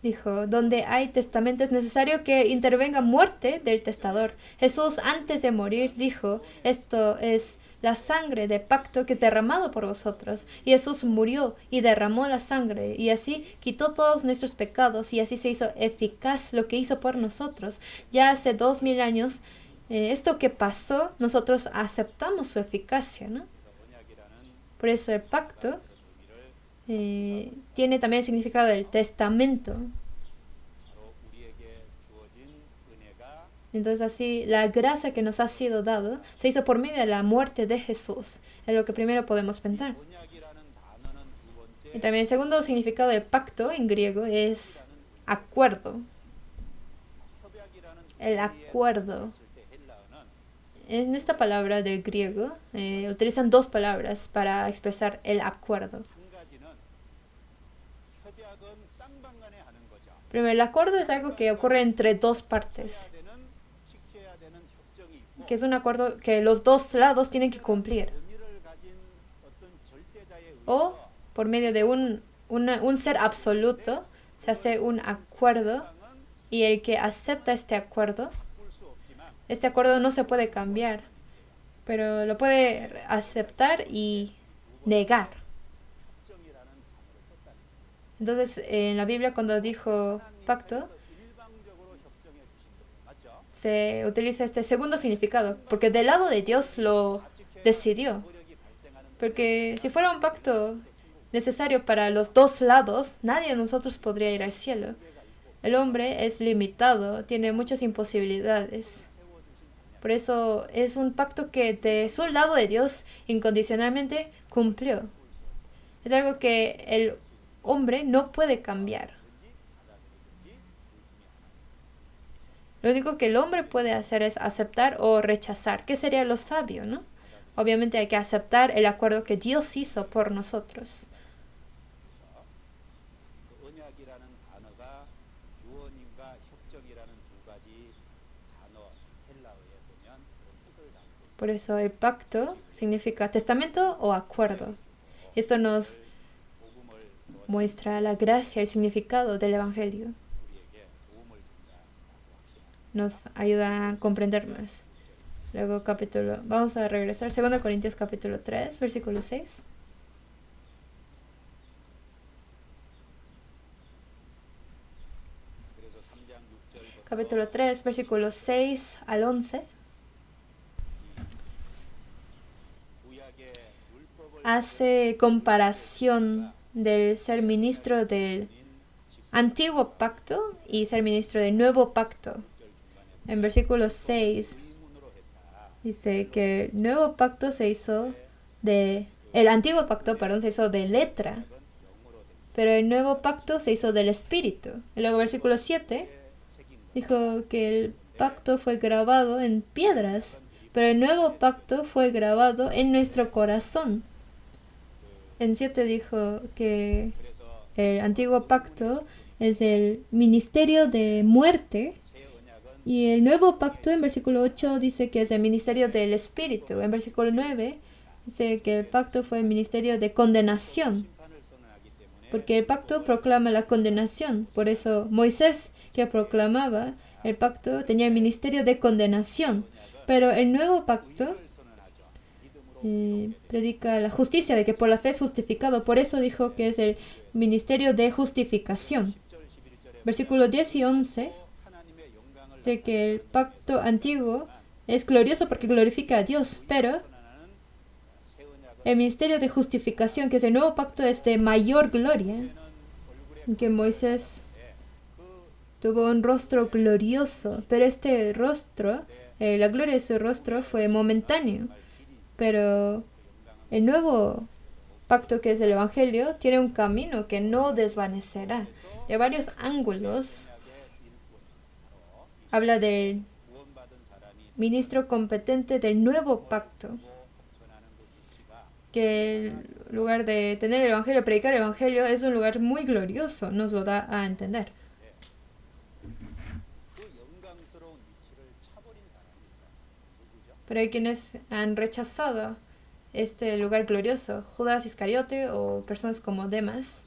A: Dijo, donde hay testamento es necesario que intervenga muerte del testador. Jesús antes de morir dijo, esto es la sangre de pacto que es derramado por vosotros. Y Jesús murió y derramó la sangre y así quitó todos nuestros pecados y así se hizo eficaz lo que hizo por nosotros. Ya hace 2000 años, esto que pasó, nosotros aceptamos su eficacia, ¿no? Por eso el pacto tiene también el significado del testamento. Entonces así la gracia que nos ha sido dado se hizo por medio de la muerte de Jesús. Es lo que primero podemos pensar. Y también el segundo significado del pacto en griego es acuerdo. El acuerdo. En esta palabra del griego utilizan dos palabras para expresar el acuerdo. Primero, el acuerdo es algo que ocurre entre dos partes, que es un acuerdo que los dos lados tienen que cumplir. O por medio de un ser absoluto se hace un acuerdo y el que acepta este acuerdo no se puede cambiar, pero lo puede aceptar y negar. Entonces, en la Biblia cuando dijo pacto, se utiliza este segundo significado, porque del lado de Dios lo decidió. Porque si fuera un pacto necesario para los dos lados, nadie de nosotros podría ir al cielo. El hombre es limitado, tiene muchas imposibilidades. Por eso es un pacto que de su lado de Dios incondicionalmente cumplió. Es algo que el hombre no puede cambiar. Lo único que el hombre puede hacer es aceptar o rechazar. ¿Qué sería lo sabio, no? Obviamente hay que aceptar el acuerdo que Dios hizo por nosotros. Por eso el pacto significa testamento o acuerdo. Esto nos muestra la gracia, el significado del Evangelio. Nos ayuda a comprender más. Luego vamos a regresar. 2 Corintios capítulo 3, versículo 6. Capítulo 3, versículos 6 al 11. Hace comparación del ser ministro del antiguo pacto y ser ministro del nuevo pacto. En versículo 6 dice que el antiguo pacto se hizo de letra, pero el nuevo pacto se hizo del espíritu. Y luego versículo 7 dijo que el pacto fue grabado en piedras, pero el nuevo pacto fue grabado en nuestro corazón. En 7 dijo que el antiguo pacto es el ministerio de muerte y el nuevo pacto en versículo 8 dice que es el ministerio del espíritu. En versículo 9 dice que el pacto fue el ministerio de condenación. porque el pacto proclama la condenación. Por eso Moisés, que proclamaba el pacto, tenía el ministerio de condenación. Pero el nuevo pacto predica la justicia, de que por la fe es justificado. Por eso dijo que es el ministerio de justificación. Versículos 10 y 11 dice que el pacto antiguo es glorioso porque glorifica a Dios, pero el ministerio de justificación, que es el nuevo pacto, es de mayor gloria. Que Moisés tuvo un rostro glorioso, pero este rostro, la gloria de su rostro fue momentáneo. Pero el nuevo pacto, que es el Evangelio, tiene un camino que no desvanecerá. De varios ángulos habla del ministro competente del nuevo pacto, que en lugar de tener el Evangelio, predicar el Evangelio, es un lugar muy glorioso, nos lo da a entender. Pero hay quienes han rechazado este lugar glorioso, Judas Iscariote o personas como Demas,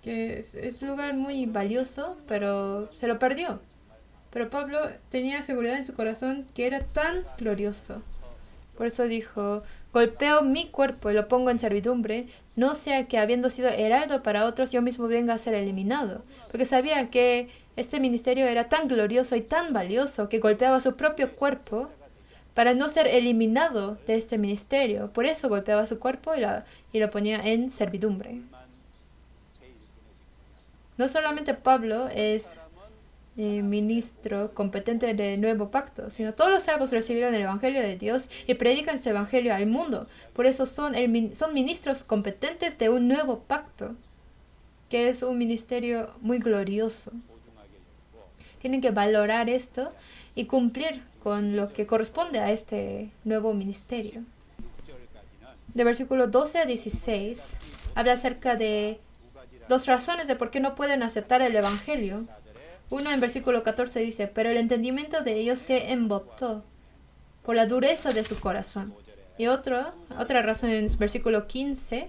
A: que es un lugar muy valioso, pero se lo perdió. Pero Pablo tenía seguridad en su corazón que era tan glorioso. Por eso dijo: golpeo mi cuerpo y lo pongo en servidumbre, no sea que habiendo sido heraldo para otros, yo mismo venga a ser eliminado. Porque sabía que este ministerio era tan glorioso y tan valioso que golpeaba su propio cuerpo para no ser eliminado de este ministerio. Por eso golpeaba su cuerpo y lo ponía en servidumbre. No solamente Pablo es ministro competente del nuevo pacto, sino todos los salvos recibieron el Evangelio de Dios y predican este Evangelio al mundo. Por eso son ministros competentes de un nuevo pacto, que es un ministerio muy glorioso. Tienen que valorar esto y cumplir con lo que corresponde a este nuevo ministerio. De versículo 12 a 16 habla acerca de dos razones de por qué no pueden aceptar el Evangelio. Uno, en versículo 14 dice: pero el entendimiento de ellos se embotó por la dureza de su corazón. Y otra razón, en versículo 15,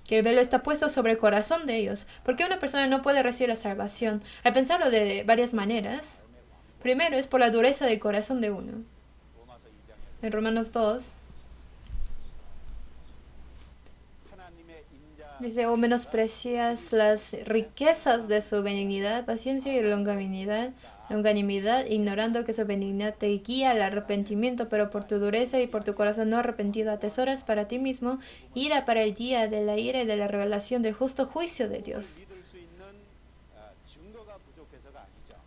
A: que el velo está puesto sobre el corazón de ellos. ¿Por qué una persona no puede recibir la salvación? Al pensarlo de varias maneras, primero es por la dureza del corazón de uno. En Romanos 2 dice: o menosprecias las riquezas de su benignidad, paciencia y longanimidad, ignorando que su benignidad te guía al arrepentimiento, pero por tu dureza y por tu corazón no arrepentido atesoras para ti mismo ira para el día de la ira y de la revelación del justo juicio de Dios.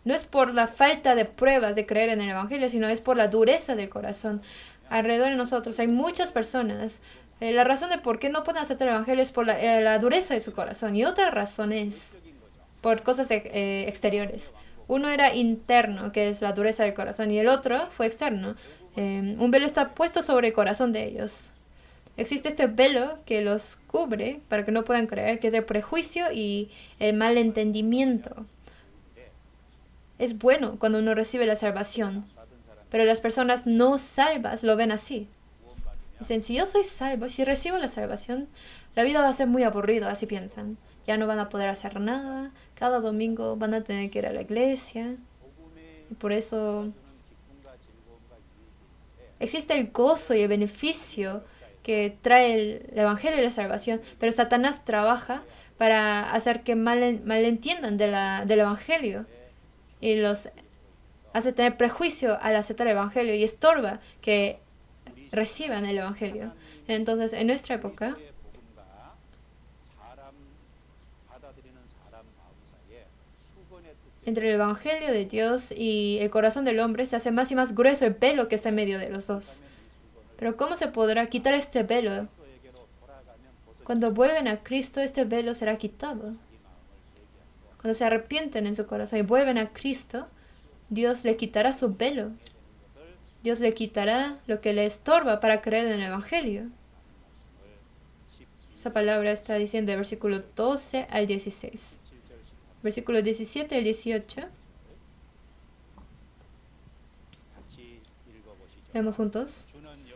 A: No es por la falta de pruebas de creer en el Evangelio, sino es por la dureza del corazón. Alrededor de nosotros hay muchas personas. La razón de por qué no pueden aceptar el Evangelio es por la dureza de su corazón. Y otra razón es por cosas exteriores. Uno era interno, que es la dureza del corazón, y el otro fue externo. Un velo está puesto sobre el corazón de ellos. Existe este velo que los cubre para que no puedan creer, que es el prejuicio y el malentendimiento. Es bueno cuando uno recibe la salvación, pero las personas no salvas lo ven así. Dicen: si yo soy salvo, si recibo la salvación, la vida va a ser muy aburrida, así piensan. Ya no van a poder hacer nada, cada domingo van a tener que ir a la iglesia. Y por eso existe el gozo y el beneficio que trae el Evangelio y la salvación, pero Satanás trabaja para hacer que malentiendan del Evangelio y los hace tener prejuicio al aceptar el Evangelio y estorba que reciban el Evangelio. Entonces, en nuestra época, entre el Evangelio de Dios y el corazón del hombre se hace más y más grueso el velo que está en medio de los dos. Pero ¿cómo se podrá quitar este velo? Cuando vuelven a Cristo, este velo será quitado. Cuando se arrepienten en su corazón y vuelven a Cristo, Dios le quitará su velo. Dios le quitará lo que le estorba para creer en el Evangelio. Esa palabra está diciendo de versículo 12 al 16. Versículo 17 al 18. Leemos juntos.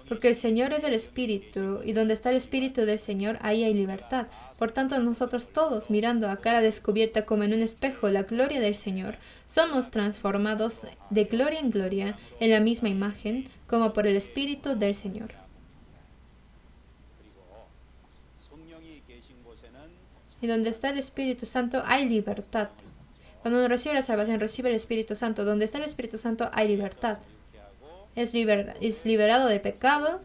A: Porque el Señor es el Espíritu, y donde está el Espíritu del Señor, ahí hay libertad. Por tanto, nosotros todos, mirando a cara descubierta como en un espejo la gloria del Señor, somos transformados de gloria en gloria en la misma imagen, como por el Espíritu del Señor. Y donde está el Espíritu Santo hay libertad. Cuando uno recibe la salvación, recibe el Espíritu Santo. Donde está el Espíritu Santo hay libertad. Es liberado del pecado,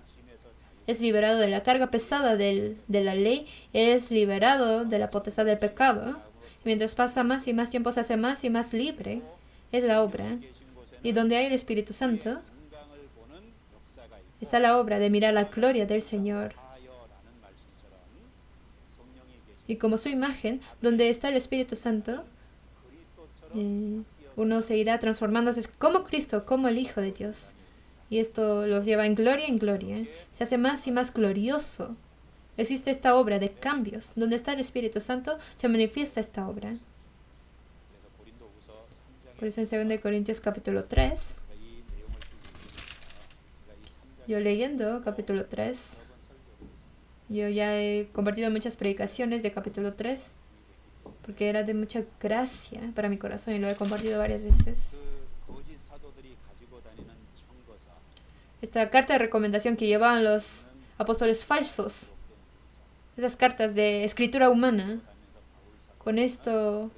A: es liberado de la carga pesada de la ley, es liberado de la potestad del pecado. Y mientras pasa más y más tiempo, se hace más y más libre. Es la obra. Y donde hay el Espíritu Santo, está la obra de mirar la gloria del Señor. Y como su imagen, donde está el Espíritu Santo, uno se irá transformándose como Cristo, como el Hijo de Dios. Y esto los lleva en gloria. Se hace más y más glorioso. Existe esta obra de cambios. Donde está el Espíritu Santo, se manifiesta esta obra. Por eso en 2 Corintios capítulo 3, yo leyendo capítulo 3, yo ya he compartido muchas predicaciones de capítulo 3, porque era de mucha gracia para mi corazón y lo he compartido varias veces. Esta carta de recomendación que llevaban los apóstoles falsos, esas cartas de escritura humana, con esto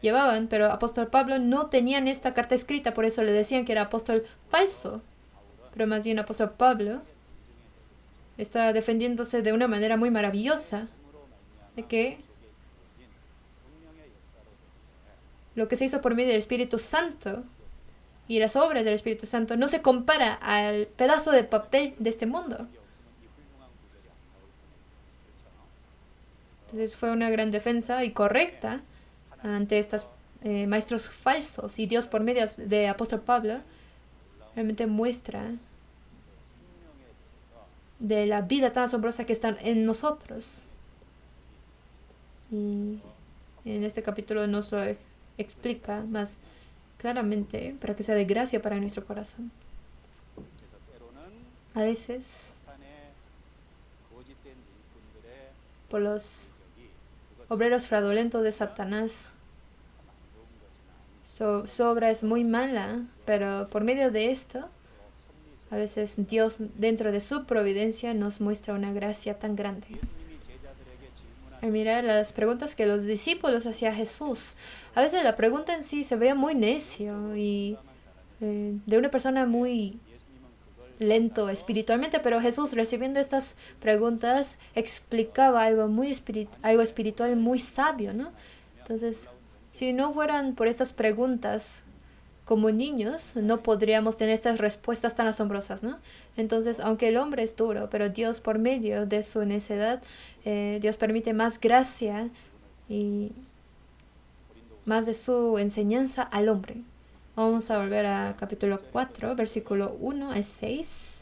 A: llevaban, pero apóstol Pablo no tenían esta carta escrita, por eso le decían que era apóstol falso. Pero más bien apóstol Pablo está defendiéndose de una manera muy maravillosa de que lo que se hizo por medio del Espíritu Santo y las obras del Espíritu Santo no se compara al pedazo de papel de este mundo. Entonces fue una gran defensa y correcta ante estos maestros falsos. Y Dios por medio de apóstol Pablo realmente muestra de la vida tan asombrosa que está en nosotros. Y en este capítulo nos lo explica más claramente para que sea de gracia para nuestro corazón. A veces, por los obreros fraudulentos de Satanás, su obra es muy mala, pero por medio de esto, a veces Dios, dentro de su providencia, nos muestra una gracia tan grande. Al mirar las preguntas que los discípulos hacían a Jesús, a veces la pregunta en sí se veía muy necio y de una persona muy lento espiritualmente, pero Jesús, recibiendo estas preguntas, explicaba algo algo espiritual muy sabio, ¿no? Entonces, si no fueran por estas preguntas como niños, no podríamos tener estas respuestas tan asombrosas, ¿no? Entonces, aunque el hombre es duro, pero Dios, por medio de su necedad, Dios permite más gracia y más de su enseñanza al hombre. Vamos a volver a capítulo 4, versículo 1 al 6.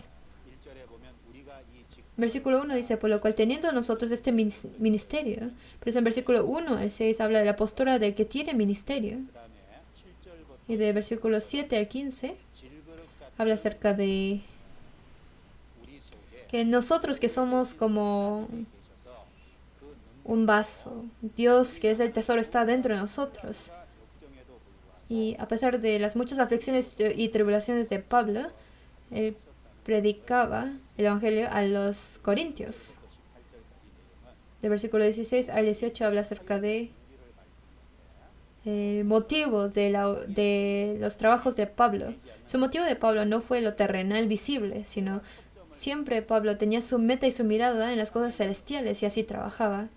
A: Versículo 1 dice, por lo cual teniendo nosotros este ministerio, pero en versículo 1 al 6 habla de la postura del que tiene ministerio. Y de versículo 7 al 15 habla acerca de que nosotros que somos como un vaso, Dios que es el tesoro está dentro de nosotros. Y a pesar de las muchas aflicciones y tribulaciones de Pablo, él predicaba el Evangelio a los corintios. Del versículo 16 al 18 habla acerca de el motivo de los trabajos de Pablo. Su motivo de Pablo no fue lo terrenal visible, sino siempre Pablo tenía su meta y su mirada en las cosas celestiales y así trabajaba.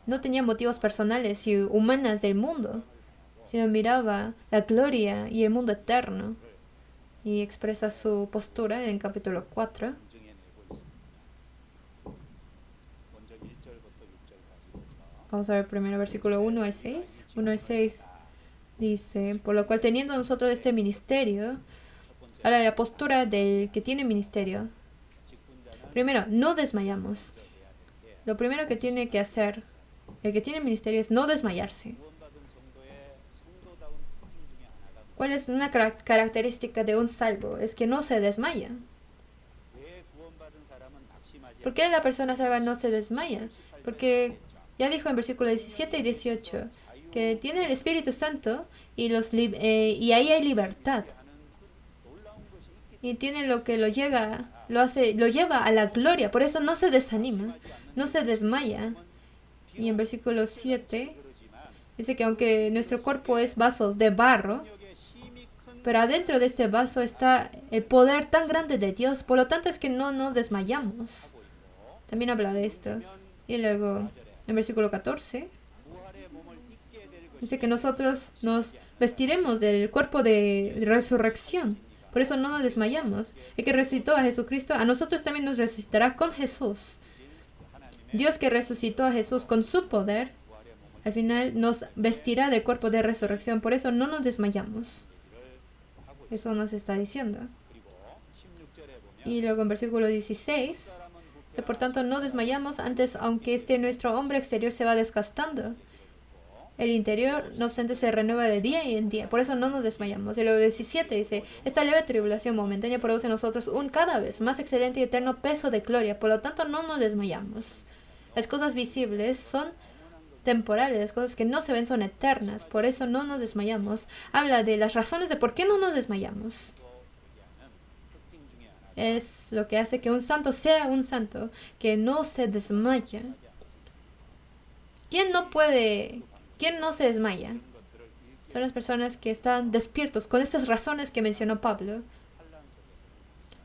A: No tenía motivos personales y humanas del mundo, sino miraba la gloria y el mundo eterno. Y expresa su postura en capítulo 4. Vamos a ver primero versículo 1 al 6. 1 al 6 dice, por lo cual teniendo nosotros este ministerio, ahora la postura del que tiene ministerio. Primero, no desmayamos. Lo primero que tiene que hacer el que tiene ministerio es no desmayarse. ¿Cuál es una característica de un salvo? Es que no se desmaya. ¿Por qué la persona salva no se desmaya? Porque Ya dijo en versículo 17 y 18 que tiene el Espíritu Santo y ahí hay libertad. Y tiene lo que lo lleva a la gloria. Por eso no se desanima, no se desmaya. Y en versículo 7 dice que aunque nuestro cuerpo es vasos de barro, pero adentro de este vaso está el poder tan grande de Dios. Por lo tanto es que no nos desmayamos. También habla de esto. Y luego, en versículo 14, dice que nosotros nos vestiremos del cuerpo de resurrección. Por eso no nos desmayamos. El que resucitó a Jesucristo, a nosotros también nos resucitará con Jesús. Dios que resucitó a Jesús con su poder, al final nos vestirá del cuerpo de resurrección. Por eso no nos desmayamos. Eso nos está diciendo. Y luego en versículo 16, que por tanto no desmayamos antes, aunque nuestro hombre exterior se va desgastando. El interior, no obstante, se renueva de día y en día. Por eso no nos desmayamos. Y luego 17 dice, esta leve tribulación momentánea produce en nosotros un cada vez más excelente y eterno peso de gloria. Por lo tanto, no nos desmayamos. Las cosas visibles son temporales, las cosas que no se ven son eternas. Por eso no nos desmayamos. Habla de las razones de por qué no nos desmayamos. Es lo que hace que un santo sea un santo, que no se desmaya. ¿Quién no se desmaya? Son las personas que están despiertos con estas razones que mencionó Pablo.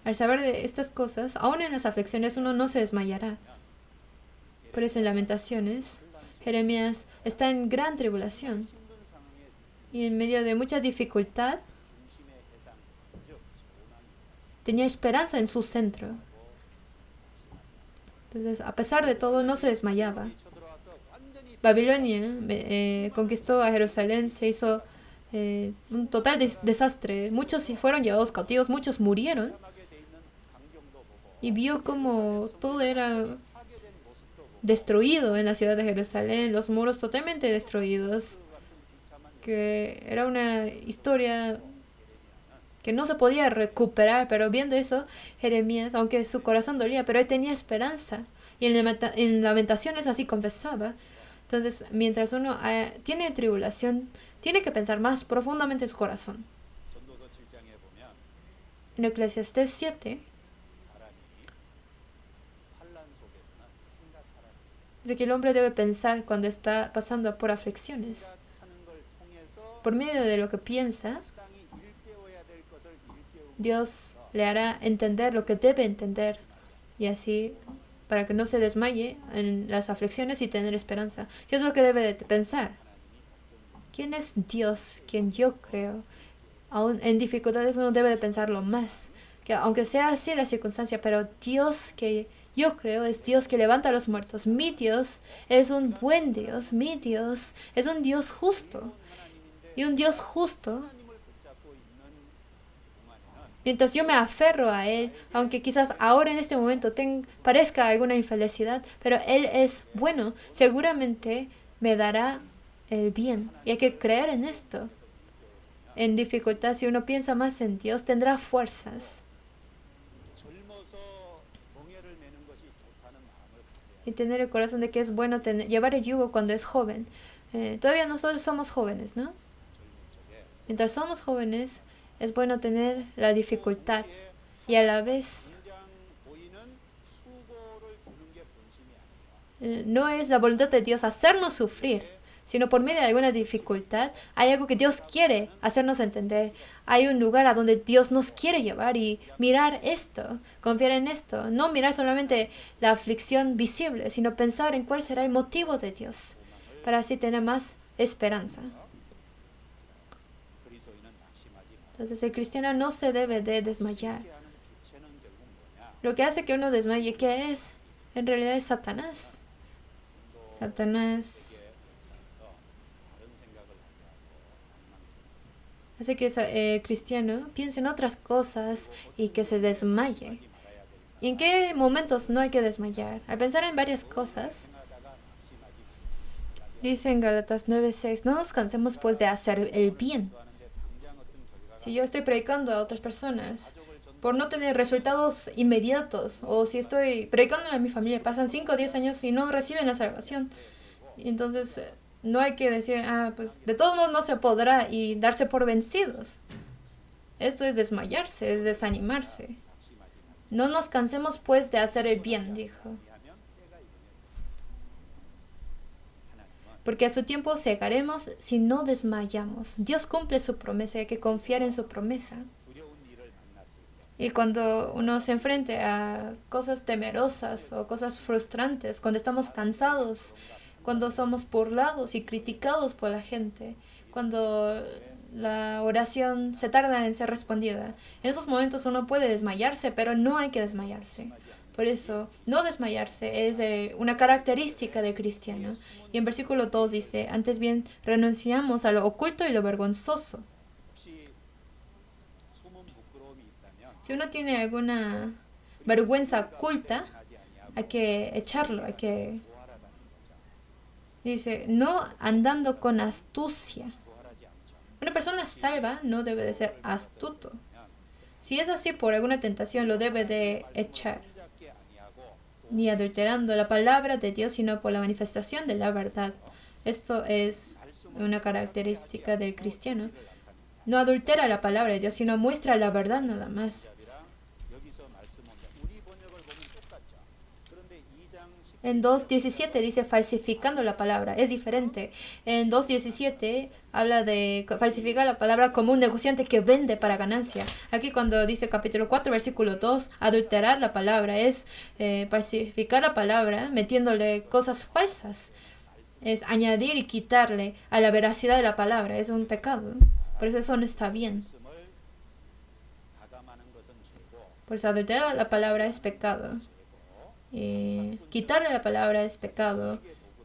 A: Al saber de estas cosas, aún en las aflicciones uno no se desmayará. Por eso en Lamentaciones, Jeremías está en gran tribulación. Y en medio de mucha dificultad, tenía esperanza en su centro. Entonces, a pesar de todo, no se desmayaba. Babilonia conquistó a Jerusalén, se hizo un total desastre. Muchos fueron llevados cautivos, muchos murieron. Y vio como todo era destruido en la ciudad de Jerusalén, los muros totalmente destruidos. Que era una historia que no se podía recuperar, pero viendo eso, Jeremías, aunque su corazón dolía, pero él tenía esperanza. Y en Lamentaciones así confesaba. Entonces, mientras uno tiene tribulación, tiene que pensar más profundamente en su corazón. En Eclesiastés 7, dice que el hombre debe pensar cuando está pasando por aflicciones. Por medio de lo que piensa, Dios le hará entender lo que debe entender. Y así, para que no se desmaye en las aflicciones y tener esperanza. ¿Qué es lo que debe de pensar? ¿Quién es Dios, quien yo creo? Aún en dificultades uno debe de pensarlo más. Que aunque sea así la circunstancia, pero Dios que yo creo es Dios que levanta a los muertos. Mi Dios es un buen Dios. Mi Dios es un Dios justo. Y un Dios justo, mientras yo me aferro a Él, aunque quizás ahora en este momento parezca alguna infelicidad, pero Él es bueno, seguramente me dará el bien. Y hay que creer en esto. En dificultad, si uno piensa más en Dios, tendrá fuerzas. Y tener el corazón de que es bueno llevar el yugo cuando es joven. Todavía nosotros somos jóvenes, ¿no? Mientras somos jóvenes, es bueno tener la dificultad y a la vez no es la voluntad de Dios hacernos sufrir, sino por medio de alguna dificultad hay algo que Dios quiere hacernos entender. Hay un lugar a donde Dios nos quiere llevar y mirar esto, confiar en esto. No mirar solamente la aflicción visible, sino pensar en cuál será el motivo de Dios, para así tener más esperanza. Entonces el cristiano no se debe de desmayar. Lo que hace que uno desmaye, ¿qué es? En realidad es Satanás. Satanás hace que el cristiano piense en otras cosas y que se desmaye. ¿Y en qué momentos no hay que desmayar? Al pensar en varias cosas, dice en Gálatas 9:6, no nos cansemos pues de hacer el bien. Si yo estoy predicando a otras personas por no tener resultados inmediatos, o si estoy predicando a mi familia, pasan 5 o 10 años y no reciben la salvación, Y entonces no hay que decir, pues de todos modos no se podrá y darse por vencidos. Esto es desmayarse, es desanimarse. No nos cansemos pues de hacer el bien, dijo. Porque a su tiempo segaremos si no desmayamos. Dios cumple su promesa, hay que confiar en su promesa. Y cuando uno se enfrente a cosas temerosas o cosas frustrantes, cuando estamos cansados, cuando somos burlados y criticados por la gente, cuando la oración se tarda en ser respondida, en esos momentos uno puede desmayarse, pero no hay que desmayarse. Por eso, no desmayarse es una característica del cristiano. Y en versículo 2 dice, antes bien renunciamos a lo oculto y lo vergonzoso. Si uno tiene alguna vergüenza oculta, hay que echarlo, hay que... Dice, no andando con astucia. Una persona salva no debe de ser astuto. Si es así por alguna tentación, lo debe de echar. Ni adulterando la palabra de Dios, sino por la manifestación de la verdad. Esto es una característica del cristiano. No adultera la palabra de Dios, sino muestra la verdad nada más. En 2.17 dice falsificando la palabra. Es diferente. En 2.17 habla de falsificar la palabra como un negociante que vende para ganancia. Aquí cuando dice capítulo 4, versículo 2, adulterar la palabra es falsificar la palabra metiéndole cosas falsas. Es añadir y quitarle a la veracidad de la palabra. Es un pecado. Por eso no está bien. Por eso adulterar la palabra es pecado. Quitarle la palabra es pecado.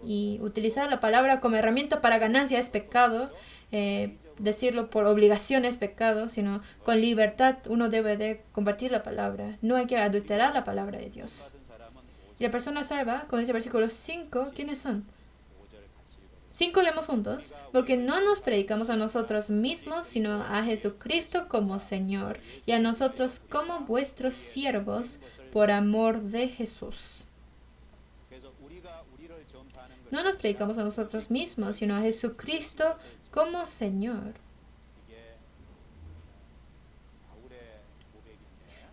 A: Y utilizar la palabra como herramienta para ganancia es pecado. Decirlo por obligación es pecado, sino con libertad uno debe de compartir la palabra. No hay que adulterar la palabra de Dios. Y la persona salva, con ese versículo 5, ¿quiénes son? 5 leemos juntos. Porque no nos predicamos a nosotros mismos, sino a Jesucristo como Señor, y a nosotros como vuestros siervos, por amor de Jesús. No nos predicamos a nosotros mismos, sino a Jesucristo como Señor.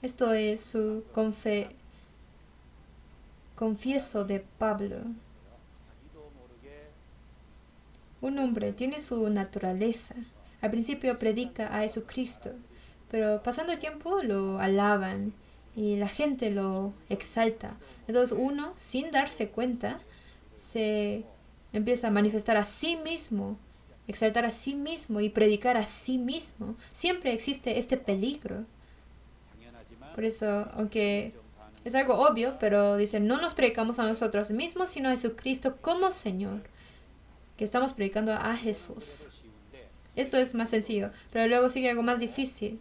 A: Esto es su confieso de Pablo. Un hombre tiene su naturaleza. Al principio predica a Jesucristo, pero pasando el tiempo lo alaban y la gente lo exalta. Entonces uno, sin darse cuenta, se empieza a manifestar a sí mismo, exaltar a sí mismo y predicar a sí mismo. Siempre existe este peligro. Por eso, aunque es algo obvio, pero dice, no nos predicamos a nosotros mismos, sino a Jesucristo como Señor. Que estamos predicando a Jesús. Esto es más sencillo, pero luego sigue algo más difícil.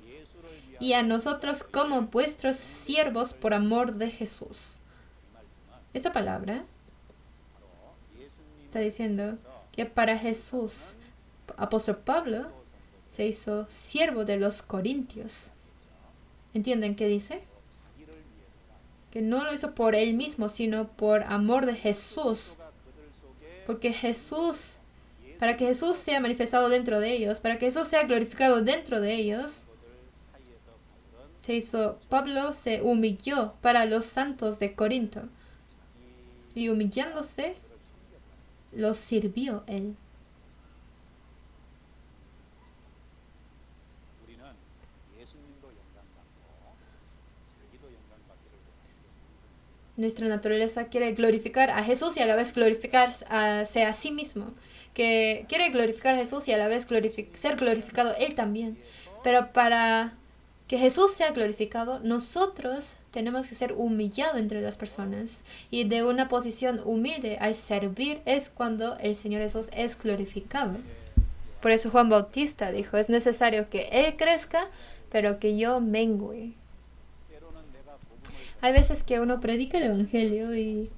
A: Y a nosotros como vuestros siervos por amor de Jesús. Esta palabra está diciendo que para Jesús, apóstol Pablo se hizo siervo de los corintios. ¿Entienden qué dice? Que no lo hizo por él mismo, sino por amor de Jesús. Porque Jesús, para que Jesús sea manifestado dentro de ellos, para que Jesús sea glorificado dentro de ellos, Pablo se humilló para los santos de Corinto. Y humillándose, los sirvió él. Nuestra naturaleza quiere glorificar a Jesús y a la vez glorificarse a sí mismo. Que quiere glorificar a Jesús y a la vez ser glorificado Él también. Pero para que Jesús sea glorificado, nosotros tenemos que ser humillados entre las personas. Y de una posición humilde al servir es cuando el Señor Jesús es glorificado. Por eso Juan Bautista dijo, es necesario que Él crezca, pero que yo mengüe. Hay veces que uno predica el Evangelio y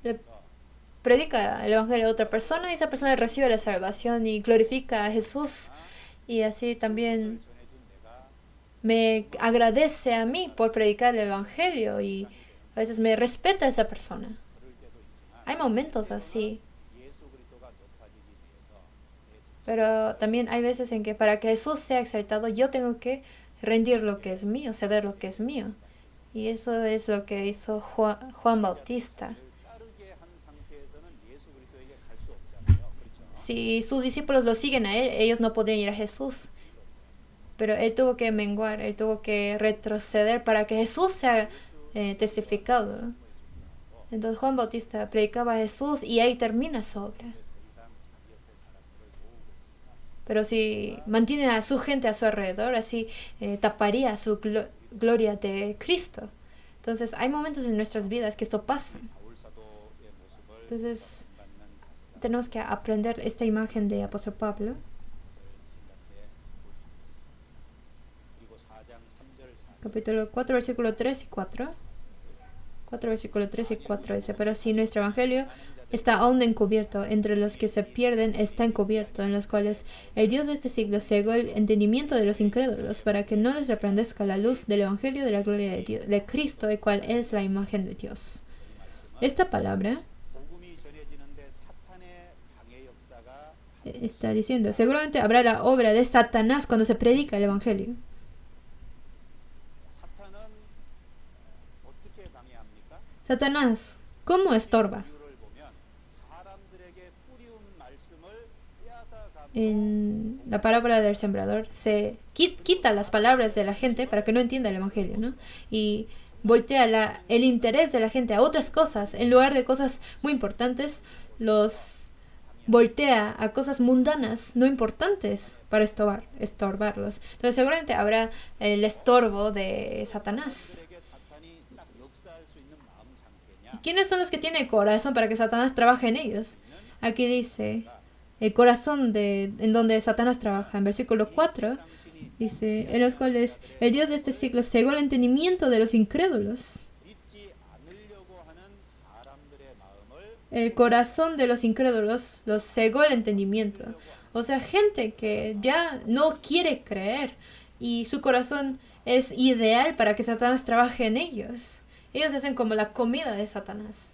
A: le predica el Evangelio a otra persona y esa persona recibe la salvación y glorifica a Jesús. Y así también me agradece a mí por predicar el Evangelio y a veces me respeta a esa persona. Hay momentos así, Pero también hay veces en que para que Jesús sea exaltado, yo tengo que rendir lo que es mío, ceder lo que es mío. Y eso es lo que hizo Juan Bautista. Si sus discípulos lo siguen a él, ellos no podrían ir a Jesús. Pero él tuvo que menguar, él tuvo que retroceder para que Jesús sea testificado. Entonces Juan Bautista predicaba a Jesús y ahí termina su obra. Pero si mantiene a su gente a su alrededor, así taparía su gloria de Cristo. Entonces hay momentos en nuestras vidas que esto pasa. Entonces tenemos que aprender esta imagen de apóstol Pablo. Capítulo 4, versículo 3 y 4. 4, versículo 3 y 4 dice: pero si nuestro evangelio está aún encubierto, entre los que se pierden está encubierto, en los cuales el Dios de este siglo cegó el entendimiento de los incrédulos, para que no les resplandezca la luz del evangelio de la gloria de Dios, de Cristo, el cual es la imagen de Dios. Esta palabra está diciendo, seguramente habrá la obra de Satanás cuando se predica el evangelio. Satanás, ¿cómo estorba? En la parábola del sembrador se quita las palabras de la gente para que no entienda el evangelio, ¿no? Y voltea el interés de la gente a otras cosas. En lugar de cosas muy importantes, los voltea a cosas mundanas, no importantes, para estorbarlos. Entonces seguramente habrá el estorbo de Satanás. ¿Quiénes son los que tienen corazón para que Satanás trabaje en ellos? Aquí dice el corazón en donde Satanás trabaja. En versículo 4 dice, en los cuales el Dios de este siglo cegó el entendimiento de los incrédulos. El corazón de los incrédulos los cegó el entendimiento. O sea, gente que ya no quiere creer y su corazón es ideal para que Satanás trabaje en ellos. Ellos hacen como la comida de Satanás.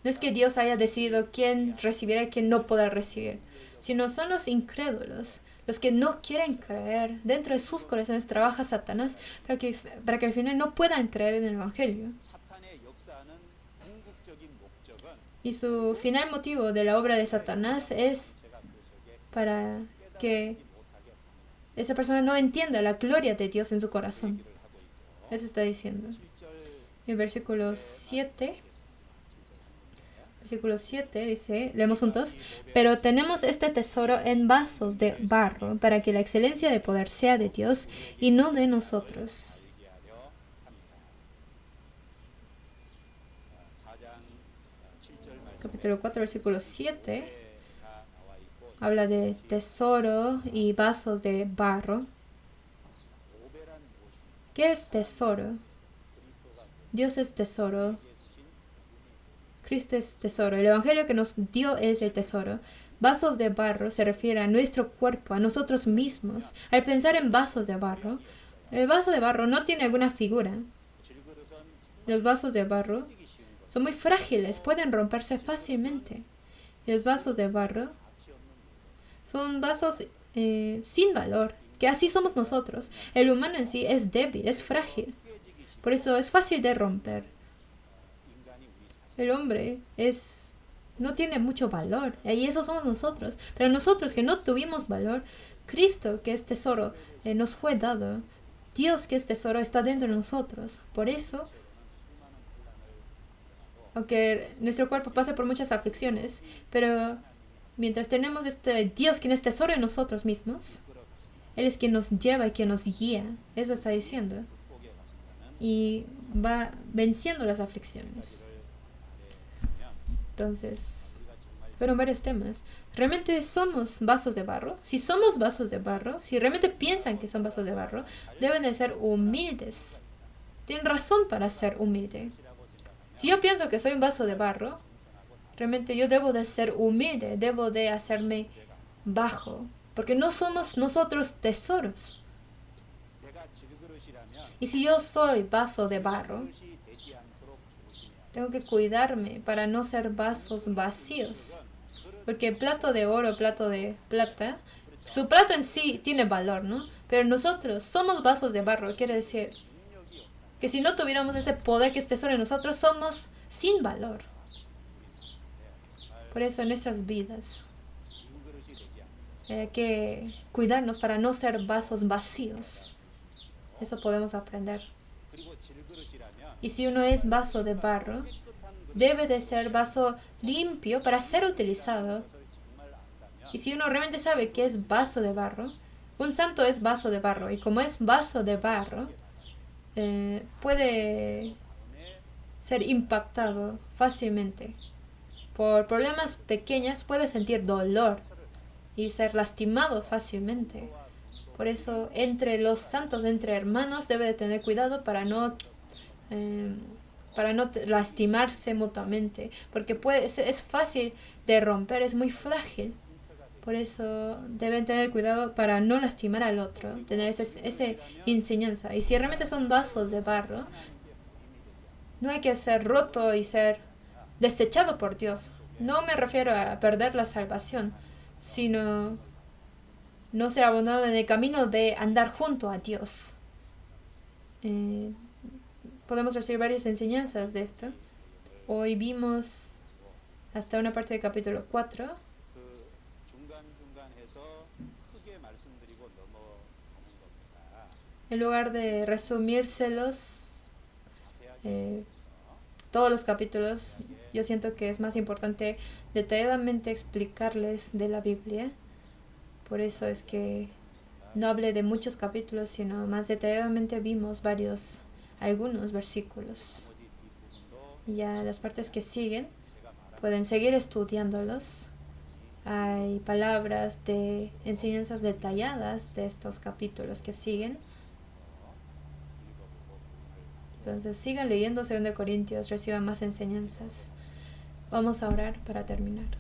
A: No es que Dios haya decidido quién recibirá y quién no podrá recibir, sino son los incrédulos, los que no quieren creer. Dentro de sus corazones trabaja Satanás para que al final no puedan creer en el evangelio. Y su final motivo de la obra de Satanás es para que esa persona no entienda la gloria de Dios en su corazón. Eso está diciendo. En versículo 7 dice, leemos juntos, pero tenemos este tesoro en vasos de barro, para que la excelencia de poder sea de Dios y no de nosotros. Capítulo 4, versículo 7 habla de tesoro y vasos de barro. ¿Qué es tesoro? Dios es tesoro. Cristo es tesoro. El evangelio que nos dio es el tesoro. Vasos de barro se refiere a nuestro cuerpo, a nosotros mismos. Al pensar en vasos de barro, el vaso de barro no tiene alguna figura. Los vasos de barro son muy frágiles, pueden romperse fácilmente. Y los vasos de barro son vasos sin valor, que así somos nosotros. El humano en sí es débil, es frágil. Por eso es fácil de romper. El hombre no tiene mucho valor, y eso somos nosotros. Pero nosotros que no tuvimos valor, Cristo, que es tesoro, nos fue dado. Dios, que es tesoro, está dentro de nosotros. Por eso, aunque nuestro cuerpo pasa por muchas aflicciones, pero mientras tenemos este Dios, quien es tesoro en nosotros mismos, Él es quien nos lleva y quien nos guía. Eso está diciendo. Y va venciendo las aflicciones. Entonces, fueron varios temas. ¿Realmente somos vasos de barro? Si somos vasos de barro, si realmente piensan que son vasos de barro, deben de ser humildes. Tienen razón para ser humilde. Si yo pienso que soy un vaso de barro, realmente yo debo de ser humilde, debo de hacerme bajo, porque no somos nosotros tesoros. Y si yo soy vaso de barro, tengo que cuidarme para no ser vasos vacíos. Porque plato de oro, plato de plata, su plato en sí tiene valor, ¿no? Pero nosotros somos vasos de barro. Quiere decir que si no tuviéramos ese poder que esté sobre nosotros, somos sin valor. Por eso en nuestras vidas hay que cuidarnos para no ser vasos vacíos. Eso podemos aprender. Y si uno es vaso de barro, debe de ser vaso limpio para ser utilizado. Y si uno realmente sabe que es vaso de barro, un santo es vaso de barro. Y como es vaso de barro, puede ser impactado fácilmente. Por problemas pequeños puede sentir dolor y ser lastimado fácilmente. Por eso, entre los santos, entre hermanos, debe de tener cuidado para no lastimarse mutuamente, porque es fácil de romper, es muy frágil. Por eso deben tener cuidado para no lastimar al otro, tener esa enseñanza. Y si realmente son vasos de barro, no hay que ser roto y ser desechado por Dios. No me refiero a perder la salvación, sino no ser abandonado en el camino de andar junto a Dios. Podemos recibir varias enseñanzas de esto. Hoy vimos hasta una parte del capítulo 4. En lugar de resumírselos todos los capítulos, yo siento que es más importante detalladamente explicarles de la Biblia. Por eso es que no hablé de muchos capítulos, sino más detalladamente vimos algunos versículos. Y ya las partes que siguen pueden seguir estudiándolos. Hay palabras de enseñanzas detalladas de estos capítulos que siguen. Entonces sigan leyendo 2 Corintios, reciban más enseñanzas. Vamos a orar para terminar.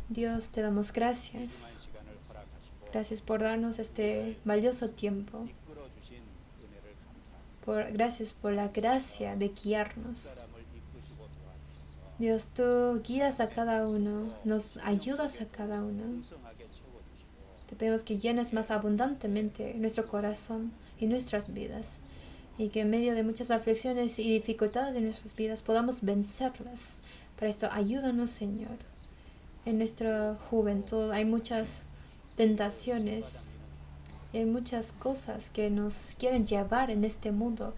A: Dios, te damos gracias. Gracias por darnos este valioso tiempo. Gracias por la gracia de guiarnos. Dios, tú guías a cada uno, nos ayudas a cada uno. Te pedimos que llenes más abundantemente nuestro corazón y nuestras vidas, y que en medio de muchas aflicciones y dificultades de nuestras vidas podamos vencerlas. Para esto, ayúdanos, Señor. En nuestra juventud hay muchas tentaciones, hay muchas cosas que nos quieren llevar en este mundo.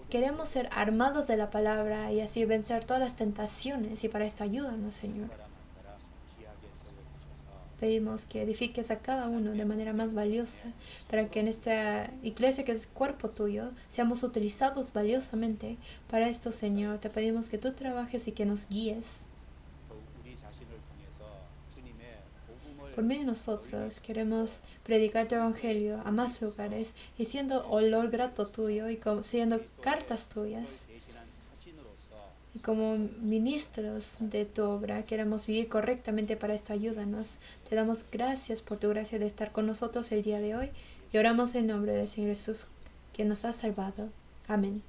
A: Queremos ser armados de la palabra y así vencer todas las tentaciones, y para esto ayúdanos, Señor. Pedimos que edifiques a cada uno de manera más valiosa, para que en esta iglesia que es cuerpo tuyo seamos utilizados valiosamente. Para esto, Señor, te pedimos que tú trabajes y que nos guíes. Por medio de nosotros queremos predicar tu evangelio a más lugares, y siendo olor grato tuyo y siendo cartas tuyas. Y como ministros de tu obra queremos vivir correctamente. Para esto, ayúdanos. Te damos gracias por tu gracia de estar con nosotros el día de hoy, y oramos en nombre del Señor Jesús, que nos ha salvado. Amén.